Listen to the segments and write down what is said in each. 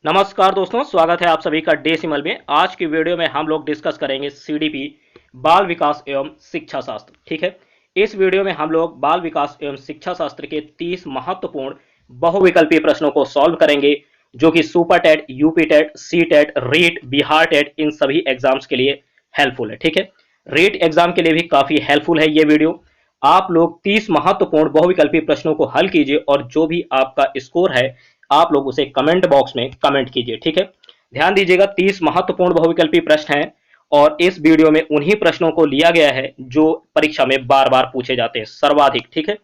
नमस्कार दोस्तों, स्वागत है आप सभी का डेसिमल में। आज की वीडियो में हम लोग डिस्कस करेंगे सीडीपी बाल विकास एवं शिक्षा शास्त्र। ठीक है, इस वीडियो में हम लोग बाल विकास एवं शिक्षा शास्त्र के 30 महत्वपूर्ण बहुविकल्पीय प्रश्नों को सॉल्व करेंगे, जो कि super TET, UP TET, C TET, REET, Bihar TET, इन सभी एग्जाम्स के लिए हेल्पफुल है। ठीक है, रीट एग्जाम के लिए भी काफी हेल्पफुल है ये वीडियो। आप लोग 30 महत्वपूर्ण बहुविकल्पीय प्रश्नों को हल कीजिए और जो भी आपका स्कोर है आप लोग उसे कमेंट बॉक्स में कमेंट कीजिए। ठीक है, ध्यान दीजिएगा, 30 महत्वपूर्ण बहुविकल्पी प्रश्न हैं और इस वीडियो में उन्हीं प्रश्नों को लिया गया है जो परीक्षा में बार बार पूछे जाते हैं, सर्वाधिक। ठीक है,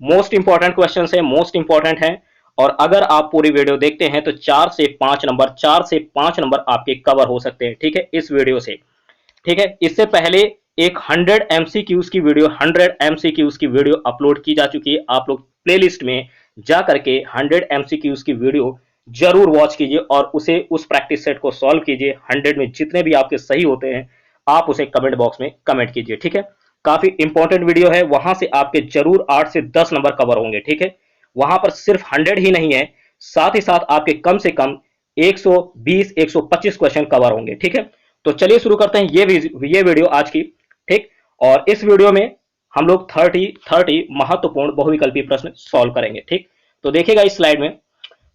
मोस्ट इंपॉर्टेंट क्वेश्चन है, मोस्ट इंपॉर्टेंट है। और अगर आप पूरी वीडियो देखते हैं तो 4 से 5 नंबर आपके कवर हो सकते हैं। ठीक है, इस वीडियो से। ठीक है, इससे पहले एक 100 एमसीक्यूज की वीडियो 100 एमसीक्यूज की वीडियो अपलोड की जा चुकी है। आप लोग प्लेलिस्ट में जा करके 100 एमसीक्यूज की वीडियो जरूर वॉच कीजिए और उसे उस प्रैक्टिस सेट को सॉल्व कीजिए। 100 में जितने भी आपके सही होते हैं आप उसे कमेंट बॉक्स में कमेंट कीजिए। ठीक है, काफी इंपॉर्टेंट वीडियो है, वहां से आपके जरूर 8 से 10 नंबर कवर होंगे। ठीक है, वहां पर सिर्फ 100 ही नहीं है, साथ ही साथ आपके कम से कम 120 125 क्वेश्चन कवर होंगे। ठीक है, तो चलिए शुरू करते हैं ये वीडियो आज की। ठीक, और इस वीडियो में हम लोग 30 महत्वपूर्ण बहुविकल्पी प्रश्न सॉल्व करेंगे। ठीक, तो देखिएगा इस स्लाइड में,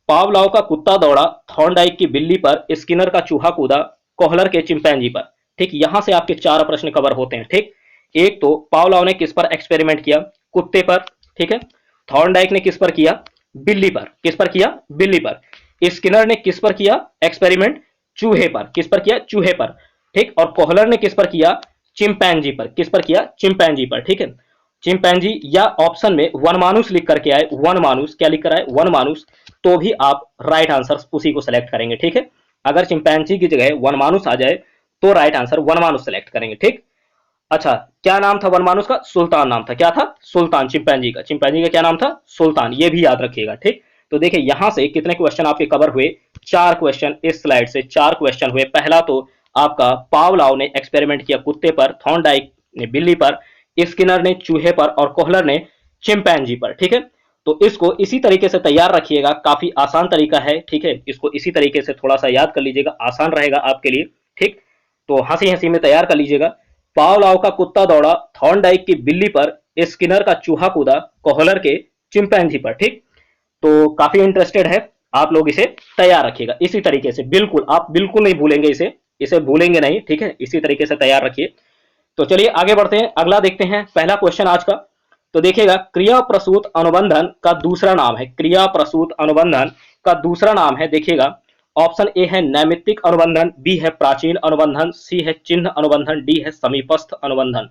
पावलाव का कुत्ता दौड़ा, थॉर्नडाइक की बिल्ली पर, स्किनर का चूहा कूदा, कोहलर के चिंपैंजी पर। ठीक, यहां से आपके 4 प्रश्न कवर होते हैं। ठीक, एक तो पावलाव ने किस पर एक्सपेरिमेंट किया? कुत्ते पर। ठीक है, थॉर्नडाइक ने किस पर किया? बिल्ली पर। किस पर किया? बिल्ली पर। स्किनर ने किस पर किया एक्सपेरिमेंट? चूहे पर। किस पर किया? चूहे पर। ठीक, और कोहलर ने किस पर किया? चिंपैंजी पर। किस पर किया? चिंपैंजी पर। ठीक है, चिंपैंजी या ऑप्शन में वनमानुस लिख करके आए, वनमानुस क्या लिख कर आए? वनमानुस, तो भी आप राइट आंसर उसी को सेलेक्ट करेंगे। ठीक है, अगर चिंपैंजी की जगह वनमानुस आ जाए तो राइट आंसर वनमानुस सेलेक्ट करेंगे। ठीक, अच्छा, क्या नाम था वनमानुस का? सुल्तान नाम था। क्या था? सुल्तान। चिंपैंजी का, चिंपैंजी का क्या नाम था? सुल्तान। ये भी याद रखिएगा। ठीक, तो देखिए यहां से कितने क्वेश्चन आपके कवर हुए? 4 क्वेश्चन। इस स्लाइड से 4 क्वेश्चन हुए। पहला तो आपका पावलाव ने एक्सपेरिमेंट किया कुत्ते पर, थॉर्नडाइक ने बिल्ली पर, स्किनर ने चूहे पर और कोहलर ने चिंपैंजी पर। ठीक है, तो इसको इसी तरीके से तैयार रखिएगा, काफी आसान तरीका है। ठीक है, इसको इसी तरीके से थोड़ा सा याद कर लीजिएगा, आसान रहेगा आपके लिए। ठीक, तो हंसी हंसी में तैयार कर लीजिएगा। पावलाव का कुत्ता दौड़ा, थॉर्नडाइक की बिल्ली पर, स्किनर का चूहा कूदा, कोहलर के चिंपैंजी पर। ठीक, तो काफी इंटरेस्टेड है, आप लोग इसे तैयार रखिएगा इसी तरीके से। बिल्कुल, आप बिल्कुल नहीं भूलेंगे इसे, इसे भूलेंगे नहीं। ठीक है, इसी तरीके से तैयार रखिए। तो चलिए आगे बढ़ते हैं, अगला देखते हैं पहला क्वेश्चन आज का। तो देखिएगा, क्रिया प्रसूत अनुबंधन का दूसरा नाम है, क्रिया प्रसूत अनुबंधन का दूसरा नाम है। देखिएगा, ऑप्शन ए है नैमित्तिक अनुबंधन, बी है प्राचीन अनुबंधन, सी है चिन्ह अनुबंधन, डी है समीपस्थ अनुबंधन।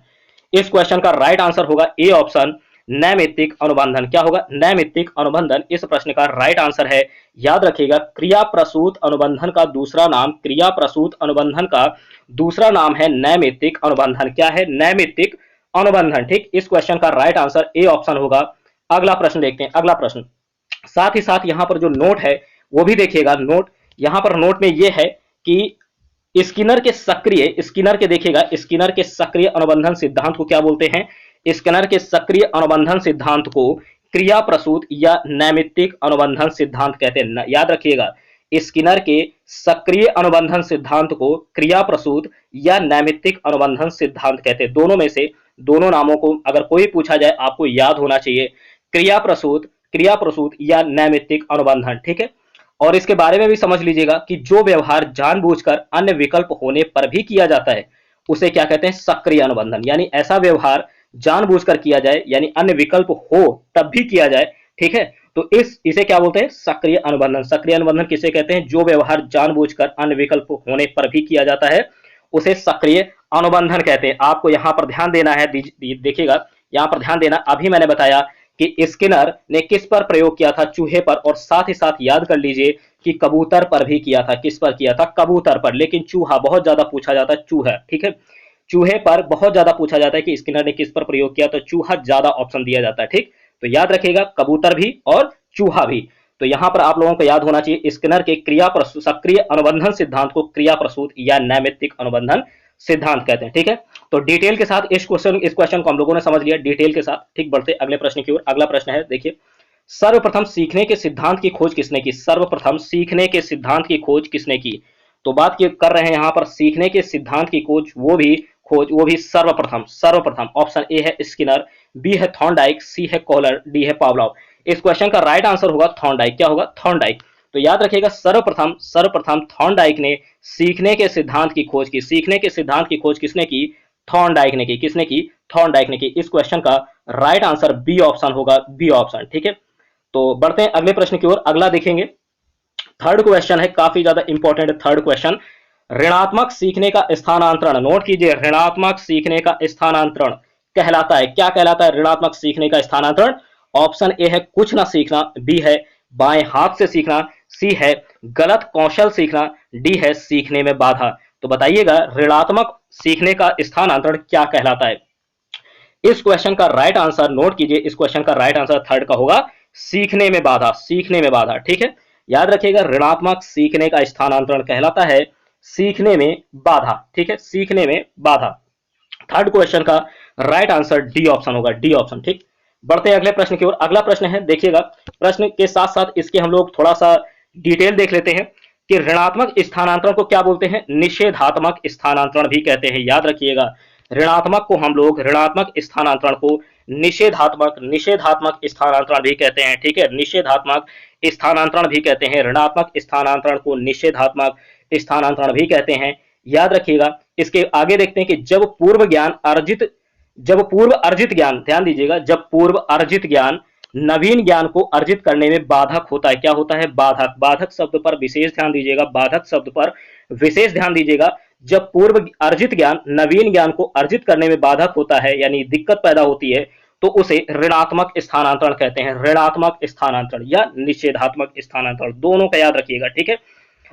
इस क्वेश्चन का राइट आंसर होगा ए ऑप्शन, नैमित्तिक अनुबंधन। क्या होगा? नैमित्तिक अनुबंधन इस प्रश्न का राइट आंसर है। याद रखिएगा, क्रिया प्रसूत अनुबंधन का दूसरा नाम, क्रिया प्रसूत अनुबंधन का दूसरा नाम है नैमित्तिक अनुबंधन। क्या है? नैमित्तिक अनुबंधन। ठीक, इस क्वेश्चन का राइट आंसर ए ऑप्शन होगा। अगला प्रश्न देखते हैं, अगला प्रश्न। साथ ही साथ यहां पर जो नोट है वो भी देखिएगा। नोट, यहां पर नोट में ये है कि स्किनर के सक्रिय, स्किनर के देखिएगा, स्किनर के सक्रिय अनुबंधन सिद्धांत को क्या बोलते हैं? स्किनर के सक्रिय अनुबंधन सिद्धांत को क्रिया प्रसूत या नैमित्तिक अनुबंधन सिद्धांत कहते हैं। याद रखिएगा, स्किनर के सक्रिय अनुबंधन सिद्धांत को क्रिया प्रसूत या नैमित्तिक अनुबंधन सिद्धांत कहते हैं। दोनों में से दोनों नामों को अगर कोई पूछा जाए आपको याद होना चाहिए, क्रिया प्रसूत या नैमित्तिक अनुबंधन। ठीक है, और इसके बारे में भी समझ लीजिएगा कि जो व्यवहार जानबूझकर अन्य विकल्प होने पर भी किया जाता है उसे क्या कहते हैं? सक्रिय अनुबंधन। यानी ऐसा व्यवहार जानबूझकर किया जाए, यानी अन्य विकल्प हो तब भी किया जाए। ठीक है, तो इसे क्या बोलते हैं? सक्रिय अनुबंधन। सक्रिय अनुबंधन किसे कहते हैं? जो व्यवहार जानबूझकर अन्य विकल्प होने पर भी किया जाता है उसे सक्रिय अनुबंधन कहते हैं। आपको यहां पर ध्यान देना है, देखिएगा यहां पर ध्यान देना। अभी मैंने बताया कि स्किनर ने किस पर प्रयोग किया था? चूहे पर, और साथ ही साथ याद कर लीजिए कि कबूतर पर भी किया था। किस पर किया था? कबूतर पर। लेकिन चूहा बहुत ज्यादा पूछा जाता है, चूहा। ठीक है, चूहे पर बहुत ज्यादा पूछा जाता है कि स्किनर ने किस पर प्रयोग किया, तो चूहा ज्यादा ऑप्शन दिया जाता है। ठीक, तो याद रखिएगा, कबूतर भी और चूहा भी। तो यहां पर आप लोगों को याद होना चाहिए, स्किनर के सक्रिय अनुबंधन सिद्धांत को क्रिया प्रसूत या नैमित्तिक अनुबंधन सिद्धांत कहते हैं। ठीक है, तो डिटेल के साथ इस क्वेश्चन को हम लोगों ने समझ लिया डिटेल के साथ। ठीक, बढ़ते अगले प्रश्न की ओर। अगला प्रश्न है, देखिए, सर्वप्रथम सीखने के सिद्धांत की खोज किसने की? सर्वप्रथम सीखने के सिद्धांत की खोज किसने की? तो बात कर रहे हैं यहां पर सीखने के सिद्धांत की वो भी सर्वप्रथम। सर्वप्रथम ऑप्शन ए है स्किनर, बी है थॉर्नडाइक, सी है कोहलर, डी है पावलोव। इस क्वेश्चन का राइट आंसर होगा थॉर्नडाइक। क्या होगा? थॉर्नडाइक। तो याद रखिएगा सर्वप्रथम सर्वप्रथम थॉर्नडाइक ने सीखने के सिद्धांत की खोज की। सीखने के सिद्धांत की खोज किसने की? थॉर्नडाइक ने की। किसने की? थॉर्नडाइक ने की। इस क्वेश्चन का राइट आंसर बी ऑप्शन होगा, बी ऑप्शन। ठीक है, तो बढ़ते हैं अगले प्रश्न की ओर। अगला देखेंगे, थर्ड क्वेश्चन है, काफी ज्यादा इंपॉर्टेंट थर्ड क्वेश्चन। ऋणात्मक सीखने का स्थानांतरण, नोट कीजिए, ऋणात्मक सीखने का स्थानांतरण कहलाता है, क्या कहलाता है ऋणात्मक सीखने का स्थानांतरण? ऑप्शन ए है कुछ ना सीखना, बी है बाएं हाथ से सीखना, सी है गलत कौशल सीखना, डी है सीखने में बाधा। तो बताइएगा ऋणात्मक सीखने का स्थानांतरण क्या कहलाता है? इस क्वेश्चन का राइट आंसर नोट कीजिए, इस क्वेश्चन का राइट आंसर थर्ड का होगा सीखने में बाधा। सीखने में बाधा। ठीक है, याद रखिएगा ऋणात्मक सीखने का स्थानांतरण कहलाता है सीखने में बाधा। ठीक है, सीखने में बाधा। थर्ड क्वेश्चन का राइट आंसर डी ऑप्शन होगा, डी ऑप्शन। ठीक, बढ़ते हैं अगले प्रश्न की ओर। अगला प्रश्न है, देखिएगा प्रश्न के साथ साथ इसके हम लोग थोड़ा सा डिटेल देख लेते हैं कि ऋणात्मक स्थानांतरण को क्या बोलते हैं? निषेधात्मक स्थानांतरण भी कहते हैं। याद रखिएगा ऋणात्मक को हम लोग, ऋणात्मक स्थानांतरण को निषेधात्मक निषेधात्मक स्थानांतरण भी कहते हैं। ठीक है, निषेधात्मक स्थानांतरण भी कहते हैं। ऋणात्मक स्थानांतरण को निषेधात्मक स्थानांतरण भी कहते हैं। याद रखिएगा, इसके आगे देखते हैं कि जब पूर्व अर्जित ज्ञान, ध्यान दीजिएगा, जब पूर्व अर्जित ज्ञान नवीन ज्ञान को अर्जित करने में बाधक होता है। क्या होता है? बाधक। बाधक शब्द पर विशेष ध्यान दीजिएगा, बाधक शब्द पर विशेष ध्यान दीजिएगा। जब पूर्व अर्जित ज्ञान नवीन ज्ञान को अर्जित करने में बाधक होता है, यानी दिक्कत पैदा होती है, तो उसे ऋणात्मक स्थानांतरण कहते हैं। ऋणात्मक स्थानांतरण या निषेधात्मक स्थानांतरण, दोनों का याद रखिएगा। ठीक है,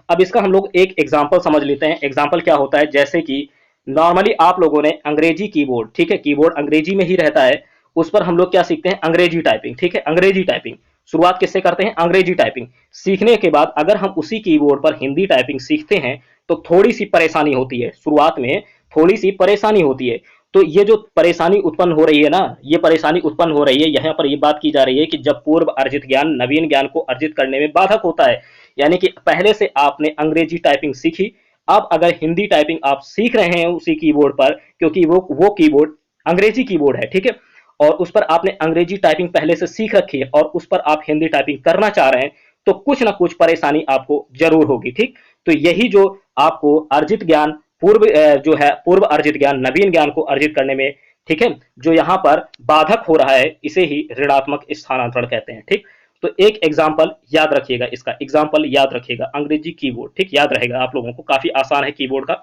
अब इसका हम लोग एक एग्जाम्पल समझ लेते हैं। एग्जाम्पल क्या होता है? जैसे कि नॉर्मली आप लोगों ने अंग्रेजी कीबोर्ड, ठीक है, कीबोर्ड अंग्रेजी में ही रहता है, उस पर हम लोग क्या सीखते हैं? अंग्रेजी टाइपिंग। ठीक है, अंग्रेजी टाइपिंग शुरुआत किससे करते हैं? अंग्रेजी टाइपिंग। सीखने के बाद अगर हम उसी कीबोर्ड पर हिंदी टाइपिंग सीखते हैं तो थोड़ी सी परेशानी होती है, शुरुआत में थोड़ी सी परेशानी होती है। तो ये जो परेशानी उत्पन्न हो रही है ना, ये परेशानी उत्पन्न हो रही है, यहाँ पर ये बात की जा रही है कि जब पूर्व अर्जित ज्ञान नवीन ज्ञान को अर्जित करने में बाधक होता है, यानी कि पहले से आपने अंग्रेजी टाइपिंग सीखी, अब अगर हिंदी टाइपिंग आप सीख रहे हैं उसी कीबोर्ड पर, क्योंकि वो कीबोर्ड अंग्रेजी कीबोर्ड है, ठीक है, और उस पर आपने अंग्रेजी टाइपिंग पहले से सीख रखी है और उस पर आप हिंदी टाइपिंग करना चाह रहे हैं, तो कुछ ना कुछ परेशानी आपको जरूर होगी। ठीक, तो यही जो आपको अर्जित ज्ञान जो है पूर्व अर्जित ज्ञान नवीन ज्ञान को अर्जित करने में, ठीक है, जो यहाँ पर बाधक हो रहा है, इसे ही ऋणात्मक स्थानांतरण कहते हैं। ठीक, तो एक एग्जाम्पल याद रखिएगा, इसका एग्जाम्पल याद रखिएगा, अंग्रेजी कीबोर्ड। ठीक, याद रहेगा आप लोगों को, काफी आसान है कीबोर्ड का।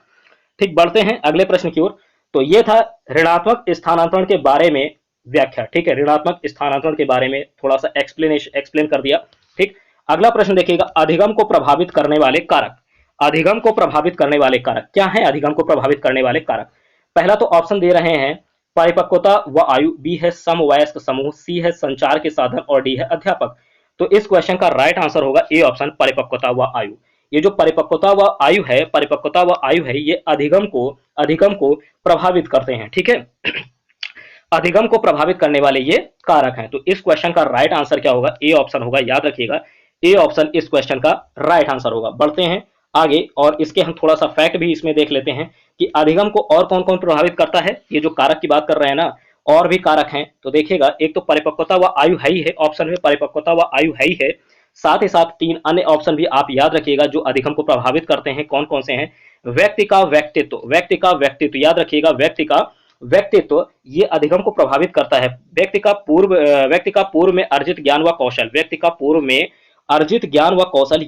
ठीक, बढ़ते हैं अगले प्रश्न की ओर। तो ये था ऋणात्मक स्थानांतरण के बारे में व्याख्या। ठीक है, ऋणात्मक स्थानांतरण के बारे में थोड़ा सा एक्सप्लेन कर दिया। ठीक, अगला प्रश्न देखिएगा, अधिगम को प्रभावित करने वाले कारक। अधिगम को प्रभावित करने वाले कारक क्या है? अधिगम को प्रभावित करने वाले कारक, पहला तो ऑप्शन दे रहे हैं परिपक्वता व आयु, बी है समवयस्क समूह, सी है संचार के साधन और डी है अध्यापक। तो इस क्वेश्चन का राइट आंसर होगा ए ऑप्शन, परिपक्वता व आयु। ये जो परिपक्वता व आयु है, परिपक्वता व आयु है, ये अधिगम को प्रभावित करते हैं। ठीक है, अधिगम को प्रभावित करने वाले ये कारक हैं। तो इस क्वेश्चन का राइट आंसर क्या होगा? ए ऑप्शन होगा, याद रखिएगा, ए ऑप्शन इस क्वेश्चन का राइट आंसर होगा। बढ़ते हैं आगे और इसके हम थोड़ा सा फैक्ट भी इसमें देख लेते हैं कि अधिगम को और कौन कौन प्रभावित करता है। ये जो कारक की बात कर रहे हैं ना, और भी कारक हैं, तो देखिएगा, एक तो परिपक्वता व आयु है ही है, ऑप्शन में परिपक्वता व आयु है ही है, साथ ही साथ तीन अन्य ऑप्शन भी आप याद रखिएगा जो अधिगम को प्रभावित करते हैं। कौन कौन से हैं? व्यक्ति का व्यक्तित्व, व्यक्ति का व्यक्तित्व, याद रखिएगा, व्यक्ति का व्यक्तित्व ये अधिगम को प्रभावित करता है। व्यक्ति का पूर्व में अर्जित ज्ञान व कौशल, व्यक्ति का पूर्व में अर्जित ज्ञान व कौशल,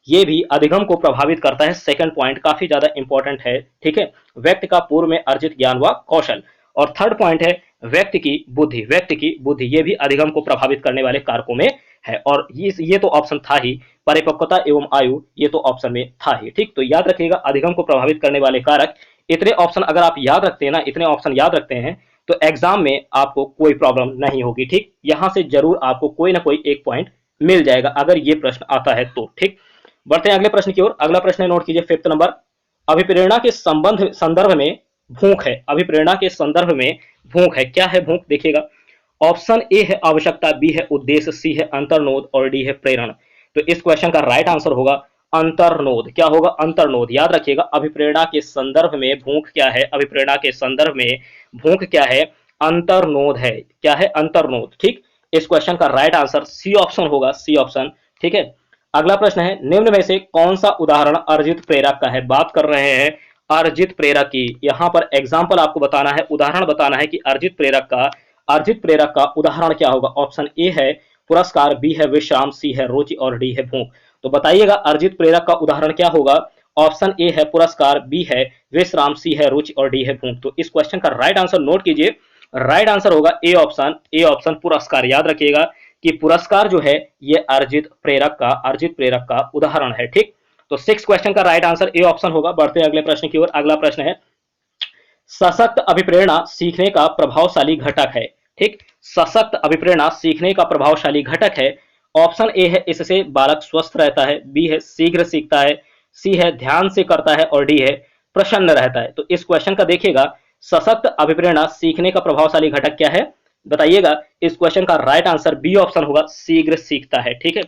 ये भी अधिगम को प्रभावित करता है। सेकंड पॉइंट काफी ज्यादा इंपॉर्टेंट है। ठीक है, व्यक्ति का पूर्व में अर्जित ज्ञान व कौशल। और थर्ड पॉइंट है व्यक्ति की बुद्धि, व्यक्ति की बुद्धि, ये भी अधिगम को प्रभावित करने वाले कारकों में है। और ये तो ऑप्शन था ही, परिपक्वता एवं आयु, ये तो ऑप्शन में था ही। ठीक, तो याद रखिएगा अधिगम को प्रभावित करने वाले कारक, इतने ऑप्शन अगर आप याद रखते हैं ना, इतने ऑप्शन याद रखते हैं, तो एग्जाम में आपको कोई प्रॉब्लम नहीं होगी। ठीक, यहां से जरूर आपको कोई ना कोई एक पॉइंट मिल जाएगा अगर ये प्रश्न आता है तो। ठीक, बढ़ते हैं अगले प्रश्न की ओर। अगला प्रश्न नोट कीजिए, फिफ्थ नंबर, अभिप्रेरणा के संदर्भ में भूख है। अभिप्रेरणा के संदर्भ में भूख है, क्या है भूख? देखिएगा, ऑप्शन ए है आवश्यकता, बी है उद्देश्य, सी है अंतर्नोद और डी है प्रेरण। तो इस क्वेश्चन का राइट आंसर होगा अंतर्नोद। क्या होगा? अंतर्नोद। याद रखिएगा, अभिप्रेरणा के संदर्भ में भूख क्या है? अभिप्रेरणा के संदर्भ में भूख क्या है? अंतर्नोद है। क्या है? अंतर्नोद। ठीक, इस क्वेश्चन का राइट आंसर सी ऑप्शन होगा, सी ऑप्शन। ठीक है, अगला प्रश्न है, निम्न में से कौन सा उदाहरण अर्जित प्रेरक का है? बात कर रहे हैं अर्जित प्रेरक की। यहां पर एग्जाम्पल आपको बताना है, उदाहरण बताना है कि अर्जित प्रेरक का उदाहरण क्या होगा। ऑप्शन ए है पुरस्कार, बी है विश्राम, सी है रुचि और डी है भूख। तो बताइएगा अर्जित प्रेरक का उदाहरण क्या होगा। ऑप्शन ए है पुरस्कार, बी है विश्राम, सी है रुचि और डी है भूख। तो इस क्वेश्चन का राइट आंसर नोट कीजिए, राइट आंसर होगा ए ऑप्शन, ए ऑप्शन पुरस्कार। याद रखिएगा कि पुरस्कार जो है ये अर्जित प्रेरक का उदाहरण है। ठीक, तो 6 क्वेश्चन का राइट आंसर ए ऑप्शन होगा। बढ़ते हैं अगले प्रश्न की ओर। अगला प्रश्न है, सशक्त अभिप्रेरणा सीखने का प्रभावशाली घटक है। ठीक, सशक्त अभिप्रेरणा सीखने का प्रभावशाली घटक है। ऑप्शन ए है इससे बालक स्वस्थ रहता है, बी है शीघ्र सीखता है, सी है ध्यान से करता है और डी है प्रसन्न रहता है। तो इस क्वेश्चन का देखिएगा, सशक्त अभिप्रेरणा सीखने का प्रभावशाली घटक क्या है? बताइएगा। इस क्वेश्चन का राइट आंसर बी ऑप्शन होगा, शीघ्र सीखता है। ठीक है,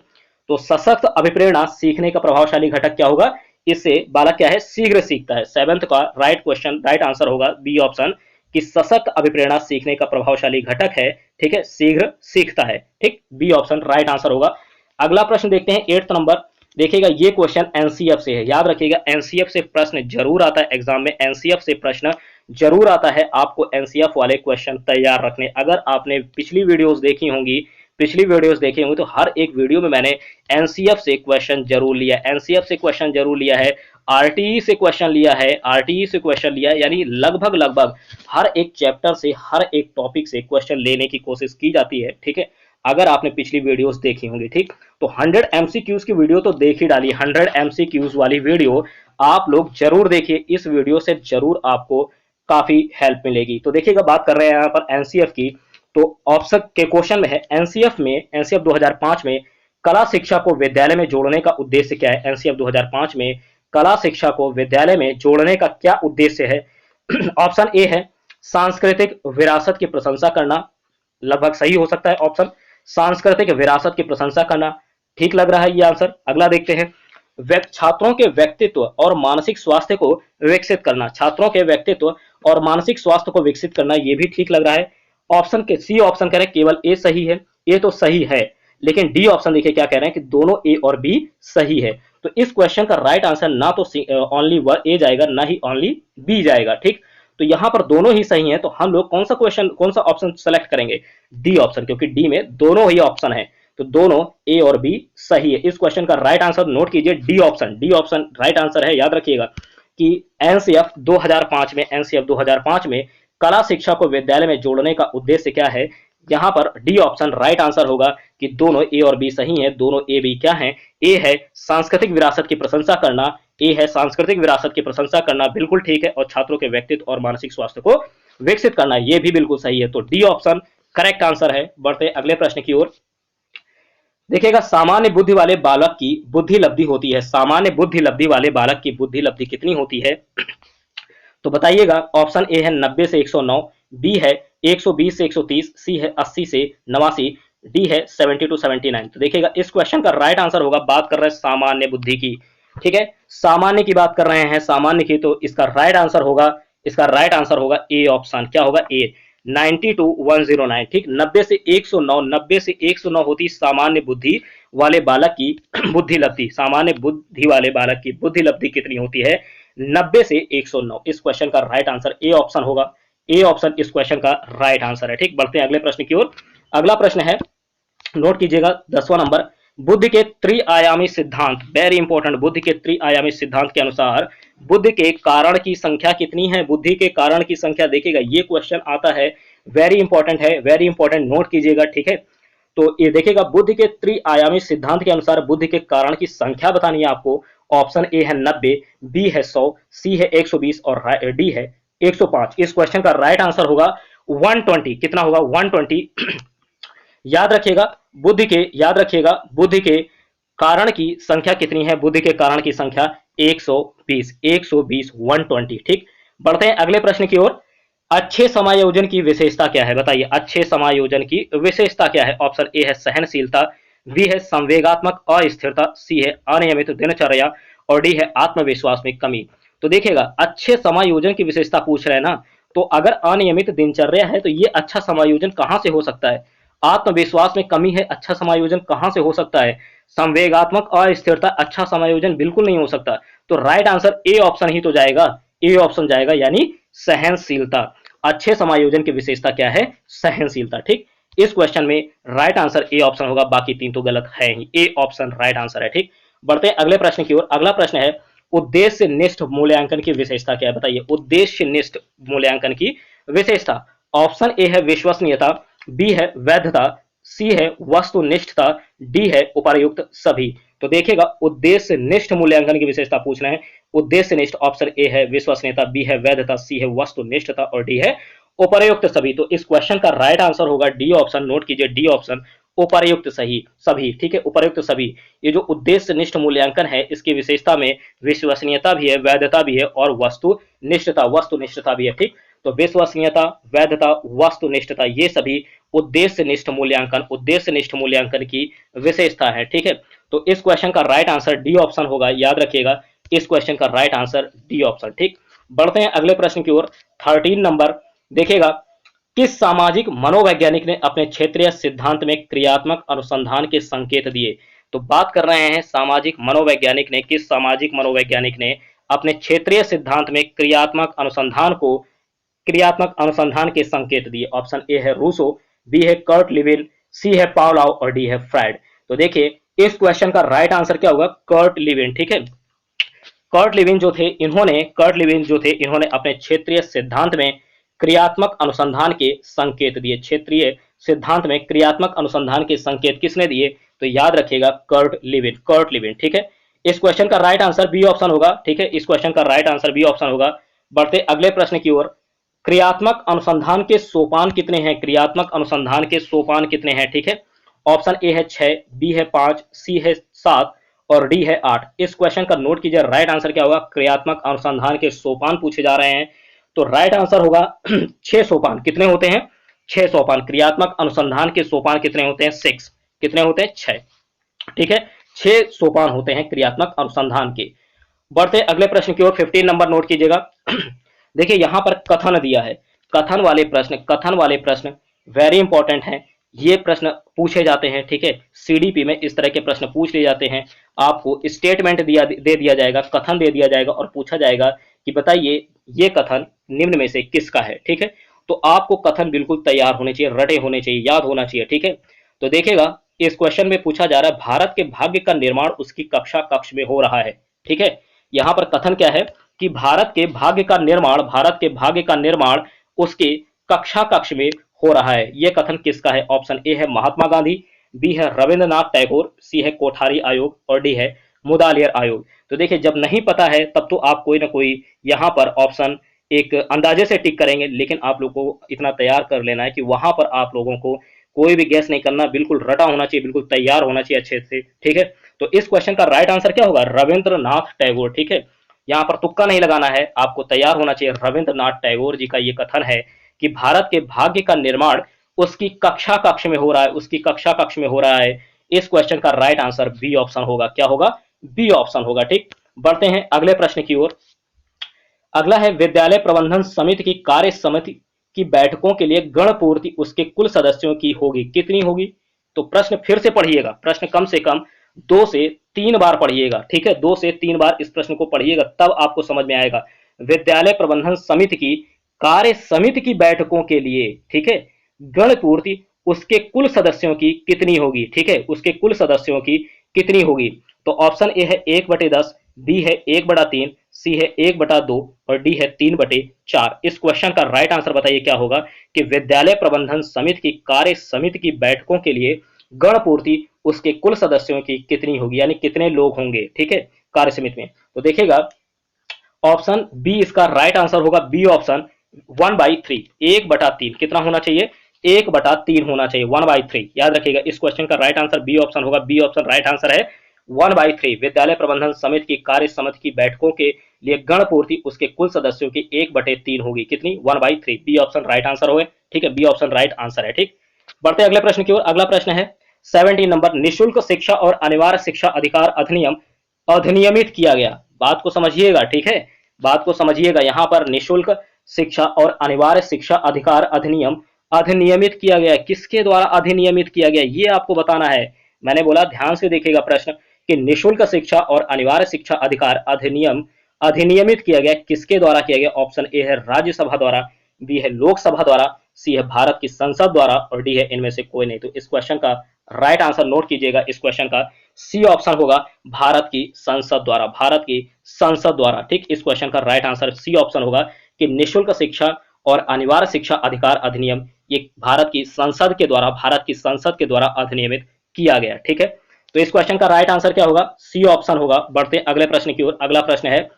तो सशक्त अभिप्रेरणा सीखने का प्रभावशाली घटक क्या होगा? इससे बालक क्या है? शीघ्र सीखता है। 7th का राइट क्वेश्चन, राइट आंसर होगा बी ऑप्शन, कि सशक्त अभिप्रेरणा सीखने का प्रभावशाली घटक है। ठीक है, शीघ्र सीखता है। ठीक, बी ऑप्शन राइट आंसर होगा। अगला प्रश्न देखते हैं 8th नंबर। देखिएगा ये क्वेश्चन एनसीएफ से है। याद रखिएगा एनसीएफ से प्रश्न जरूर आता है एग्जाम में, एनसीएफ से प्रश्न जरूर आता है। आपको एनसीएफ वाले क्वेश्चन तैयार रखने। अगर आपने पिछली वीडियोस देखी होंगी, तो हर एक वीडियो में मैंने एनसीएफ से क्वेश्चन जरूर लिया, एनसीएफ से क्वेश्चन जरूर लिया है, आरटीई से क्वेश्चन लिया है, आरटीई से क्वेश्चन लिया है। यानी लगभग हर एक चैप्टर से, हर एक टॉपिक से क्वेश्चन लेने की कोशिश की जाती है। ठीक है, अगर आपने पिछली वीडियोस देखी होंगी। ठीक, तो 100 एमसीक्यूज की वीडियो तो देख ही डाली, 100 एमसीक्यूज वाली वीडियो आप लोग जरूर देखिए। इस वीडियो से जरूर आपको काफी हेल्प मिलेगी। तो देखिएगा, बात कर रहे हैं यहाँ पर एनसीएफ की। तो ऑप्शन के क्वेश्चन में है, एनसीएफ 2005 में कला शिक्षा को विद्यालय में जोड़ने का उद्देश्य क्या है? एनसीएफ 2005 में कला शिक्षा को विद्यालय में जोड़ने का क्या उद्देश्य है? ऑप्शन ए है सांस्कृतिक विरासत की प्रशंसा करना, लगभग सही हो सकता है ऑप्शन, सांस्कृतिक विरासत की प्रशंसा करना। ठीक लग रहा है ये आंसर। अगला देखते हैं, छात्रों के व्यक्तित्व और मानसिक स्वास्थ्य को विकसित करना, छात्रों के व्यक्तित्व और मानसिक स्वास्थ्य को विकसित करना, ये भी ठीक लग रहा है। ऑप्शन के सी ऑप्शन कह रहे हैं केवल ए सही है, ए तो सही है, लेकिन डी ऑप्शन देखिए क्या कह रहे हैं कि दोनों ए और बी सही है। तो इस क्वेश्चन का राइट आंसर ना तो ओनली ए जाएगा, ना ही ओनली बी जाएगा। ठीक, तो यहां पर दोनों ही सही है। तो हम लोग कौन सा ऑप्शन सेलेक्ट करेंगे? डी ऑप्शन, क्योंकि डी में दोनों ही ऑप्शन है। तो दोनों ए और बी सही है। इस क्वेश्चन का राइट आंसर नोट कीजिए, D option, D option right answer है। याद रखिएगा कि एनसीएफ 2005 में कला शिक्षा को विद्यालय में जोड़ने का उद्देश्य क्या है? यहां पर डी ऑप्शन राइट आंसर होगा कि दोनों ए और बी सही हैं। दोनों ए बी क्या है? ए है सांस्कृतिक विरासत की प्रशंसा करना, ए है सांस्कृतिक विरासत की प्रशंसा करना, बिल्कुल ठीक है। और छात्रों के व्यक्तित्व और मानसिक स्वास्थ्य को विकसित करना, यह भी बिल्कुल सही है। तो डी ऑप्शन करेक्ट आंसर है। बढ़ते अगले प्रश्न की ओर। देखिएगा, सामान्य बुद्धि वाले बालक की बुद्धि लब्धि होती है, सामान्य बुद्धि लब्धि वाले बालक की बुद्धि लब्धि कितनी होती है? तो बताइएगा। ऑप्शन ए है 90 से 109, बी है 120 से 130, सी है 80 से 89, डी है 70 टू 79। तो देखिएगा इस क्वेश्चन का राइट आंसर होगा, बात कर रहे हैं सामान्य बुद्धि की। ठीक है, सामान्य की बात कर रहे हैं, सामान्य की। तो इसका राइट आंसर होगा ए ऑप्शन। क्या होगा? ए, 90 टू 109। ठीक, 90 से 109, 90 से 109 होती सामान्य बुद्धि वाले बालक की बुद्धि लब्धि। सामान्य बुद्धि वाले बालक की बुद्धि लब्धि कितनी होती है? 90 से 109। इस क्वेश्चन का राइट आंसर ए ऑप्शन होगा, ए ऑप्शन इस क्वेश्चन का राइट आंसर है। ठीक, बढ़ते हैं अगले प्रश्न की ओर। अगला प्रश्न है, नोट कीजिएगा 10वां नंबर। बुद्धि के त्रिआयामी सिद्धांत, वेरी इंपॉर्टेंट, बुद्धि के त्रिआयामी सिद्धांत के अनुसार बुद्धि के कारण की संख्या कितनी है? बुद्धि के कारण की संख्या, देखिएगा ये क्वेश्चन आता है, वेरी इंपॉर्टेंट है, वेरी इंपॉर्टेंट, नोट कीजिएगा। ठीक है, तो ये देखिएगा, बुद्धि के त्रिआयामी सिद्धांत के अनुसार बुद्धि के कारण की संख्या बतानी है आपको। ऑप्शन ए है 90, बी है 100, सी है 120 और डी है 105। इस क्वेश्चन का राइट आंसर होगा 120। कितना होगा? 120। याद रखिएगा बुद्धि के कारण की संख्या कितनी है? बुद्धि के कारण की संख्या 120, 120, 120। ठीक, बढ़ते हैं अगले प्रश्न की ओर। अच्छे समायोजन की विशेषता क्या है, बताइए अच्छे समायोजन की विशेषता क्या है। ऑप्शन ए है सहनशीलता, बी है संवेगात्मक अस्थिरता, सी है अनियमित दिनचर्या और डी है आत्मविश्वास में कमी। तो देखिएगा अच्छे समायोजन की विशेषता पूछ रहे हैं ना, तो अगर अनियमित दिनचर्या है तो ये अच्छा समायोजन कहां से हो सकता है। आत्मविश्वास में कमी है, अच्छा समायोजन कहां से हो सकता है। संवेगात्मक अस्थिरता, अच्छा समायोजन बिल्कुल नहीं हो सकता। तो राइट आंसर ए ऑप्शन ही तो जाएगा, ए ऑप्शन जाएगा, यानी सहनशीलता। अच्छे समायोजन की विशेषता क्या है, सहनशीलता। ठीक, इस क्वेश्चन में राइट आंसर ए ऑप्शन होगा, बाकी तीन तो गलत है ही, ए ऑप्शन राइट आंसर है। ठीक, बढ़ते हैं अगले प्रश्न की ओर। अगला प्रश्न है उद्देश्य निष्ठ मूल्यांकन की विशेषता क्या है, बताइए उद्देश्य निष्ठ मूल्यांकन की विशेषता। ऑप्शन ए है विश्वसनीयता, बी है वैधता, सी है वस्तुनिष्ठता, डी है उपर्युक्त सभी। तो देखिएगा उद्देश्य निष्ठ मूल्यांकन की विशेषता पूछ रहे हैं। उद्देश्य निष्ठ ऑप्शन ए है विश्वसनीयता, बी है वैधता, सी है वस्तुनिष्ठता और डी है उपर्युक्त सभी। तो इस क्वेश्चन का राइट आंसर होगा डी ऑप्शन, नोट कीजिए डी ऑप्शन, उपर्युक्त सही सभी। ठीक है, उपर्युक्त सभी। ये जो उद्देश्य निष्ठ मूल्यांकन है इसकी विशेषता में विश्वसनीयता भी है, वैधता भी है और वस्तुनिष्ठता भी है। ठीक, तो विश्वसनीयता, वैधता, वस्तुनिष्ठता ये सभी उद्देश्य निष्ठ मूल्यांकन की विशेषता है। ठीक है, तो इस क्वेश्चन का राइट आंसर डी ऑप्शन होगा, याद रखिएगा इस क्वेश्चन का राइट आंसर डी ऑप्शन। ठीक, बढ़ते हैं अगले प्रश्न की ओर। 13 नंबर देखिएगा, किस सामाजिक मनोवैज्ञानिक ने अपने क्षेत्रीय सिद्धांत में क्रियात्मक अनुसंधान के संकेत दिए। तो बात कर रहे हैं सामाजिक मनोवैज्ञानिक ने, किस सामाजिक मनोवैज्ञानिक ने अपने क्षेत्रीय सिद्धांत में क्रियात्मक अनुसंधान के संकेत दिए। ऑप्शन ए है रूसो, बी है कर्ट लिविन, सी है पावलाव और डी है फ्राइड। तो देखिए इस क्वेश्चन का राइट आंसर क्या होगा, कर्ट लिविन। ठीक है, कर्ट लिविन जो थे इन्होंने अपने क्षेत्रीय सिद्धांत में क्रियात्मक अनुसंधान के संकेत दिए। क्षेत्रीय सिद्धांत में क्रियात्मक अनुसंधान के संकेत किसने दिए, तो याद रखिएगा कर्ट लिविन। ठीक है, इस क्वेश्चन का राइट आंसर बी ऑप्शन होगा। ठीक है, इस क्वेश्चन का राइट आंसर बी ऑप्शन होगा। बढ़ते अगले प्रश्न की ओर। क्रियात्मक अनुसंधान के सोपान कितने हैं, क्रियात्मक अनुसंधान के सोपान कितने हैं। ठीक है, ऑप्शन ए है 6, बी है 5, सी है 7 और डी है 8। इस क्वेश्चन का नोट कीजिए राइट आंसर क्या होगा, क्रियात्मक अनुसंधान के सोपान पूछे जा रहे हैं तो राइट आंसर होगा 6 सोपान। कितने होते हैं, 6 सोपान। क्रियात्मक अनुसंधान के सोपान कितने होते हैं, 6। कितने होते हैं, 6। ठीक है, 6 सोपान होते हैं क्रियात्मक अनुसंधान के। बढ़ते अगले प्रश्न की ओर। 15 नंबर नोट कीजिएगा। देखिए यहां पर कथन दिया है, कथन वाले प्रश्न वेरी इंपॉर्टेंट हैं। ये प्रश्न पूछे जाते हैं। ठीक है, सीडीपी में इस तरह के प्रश्न पूछ लिए जाते हैं। आपको स्टेटमेंट दे दिया जाएगा, कथन दे दिया जाएगा और पूछा जाएगा कि बताइए ये कथन निम्न में से किसका है। ठीक है, तो आपको कथन बिल्कुल तैयार होने चाहिए, रटे होने चाहिए, याद होना चाहिए। ठीक है, तो देखिएगा इस क्वेश्चन में पूछा जा रहा है भारत के भाग्य का निर्माण उसकी कक्षा कक्ष में हो रहा है। ठीक है, यहां पर कथन क्या है कि भारत के भाग्य का निर्माण उसके कक्षा कक्ष में हो रहा है। यह कथन किसका है, ऑप्शन ए है महात्मा गांधी, बी है रविंद्रनाथ टैगोर, सी है कोठारी आयोग और डी है मुदालियर आयोग। तो देखिए जब नहीं पता है तब तो आप कोई ना कोई यहां पर ऑप्शन एक अंदाजे से टिक करेंगे, लेकिन आप लोगों को इतना तैयार कर लेना है कि वहां पर आप लोगों को कोई भी गैस नहीं करना, बिल्कुल रटा होना चाहिए, बिल्कुल तैयार होना चाहिए अच्छे से। ठीक है, तो इस क्वेश्चन का राइट आंसर क्या होगा, रविंद्रनाथ टैगोर। ठीक है, यहाँ पर तुक्का नहीं लगाना है, आपको तैयार होना चाहिए। रविंद्रनाथ टैगोर जी का ये कथन है कि भारत के भाग्य का निर्माण उसकी कक्षा कक्ष में हो रहा है, उसकी कक्षा कक्ष में हो रहा है। इस क्वेश्चन का राइट आंसर बी ऑप्शन होगा। क्या होगा, बी ऑप्शन होगा। ठीक, बढ़ते हैं अगले प्रश्न की ओर। अगला है विद्यालय प्रबंधन समिति की कार्य समिति की बैठकों के लिए गण पूर्ति उसके कुल सदस्यों की होगी, कितनी होगी। तो प्रश्न फिर से पढ़िएगा, प्रश्न कम से कम 2 से 3 बार पढ़िएगा। ठीक है, 2 से 3 बार इस प्रश्न को पढ़िएगा, तब आपको समझ में आएगा। विद्यालय प्रबंधन समिति की कार्य समिति की बैठकों के लिए, ठीक है, गण पूर्ति उसके कुल सदस्यों की कितनी होगी। ठीक है, उसके कुल सदस्यों की कितनी होगी। तो ऑप्शन ए है 1/10, बी है 1/3, सी है 1/2 और डी है 3/4। इस क्वेश्चन का राइट आंसर बताइए क्या होगा कि विद्यालय प्रबंधन समिति की कार्य समिति की बैठकों के लिए गण पूर्ति उसके कुल सदस्यों की कितनी होगी, यानी कितने लोग होंगे। ठीक है, कार्य समिति में। तो देखिएगा ऑप्शन बी इसका राइट आंसर होगा, बी ऑप्शन 1/3, 1/3 कितना होना चाहिए, 1/3 होना चाहिए, 1/3। याद रखिएगा इस क्वेश्चन का राइट आंसर बी ऑप्शन होगा, बी ऑप्शन राइट आंसर है 1/3 विद्यालय प्रबंधन समिति की कार्य समिति की बैठकों के लिए गण पूर्ति उसके कुल सदस्यों की 1/3 होगी। कितनी? 1/3। बी ऑप्शन राइट आंसर होगा। ठीक है, बी ऑप्शन राइट आंसर है। ठीक, बढ़ते अगले प्रश्न की ओर। अगला प्रश्न है 17 नंबर, निशुल्क शिक्षा और अनिवार्य शिक्षा अधिकार अधिनियम अधिनियमित किया गया। बात को समझिएगा, ठीक है, बात को समझिएगा। यहां पर निशुल्क शिक्षा और अनिवार्य शिक्षा अधिकार अधिनियम अधिनियमित किया गया। किसके द्वारा अधिनियमित किया गया, ये आपको बताना है। मैंने बोला ध्यान से देखिएगा प्रश्न कि निशुल्क शिक्षा और अनिवार्य शिक्षा अधिकार अधिनियम अधिनियमित किया गया, किसके द्वारा किया गया? ऑप्शन ए है राज्यसभा द्वारा, बी है लोकसभा द्वारा, सी है भारत की संसद द्वारा और डी है इनमें से कोई नहीं। तो इस क्वेश्चन का राइट आंसर नोट कीजिएगा, इस क्वेश्चन का सी ऑप्शन होगा, भारत की संसद द्वारा, भारत की संसद द्वारा। ठीक, इस क्वेश्चन का राइट आंसर सी ऑप्शन होगा कि निशुल्क शिक्षा और अनिवार्य शिक्षा अधिकार अधिनियम ये भारत की संसद के द्वारा, भारत की संसद के द्वारा अधिनियमित किया गया। ठीक है, तो इस क्वेश्चन का राइट आंसर क्या होगा? सी ऑप्शन होगा। बढ़ते अगले प्रश्न की ओर। अगला प्रश्न है,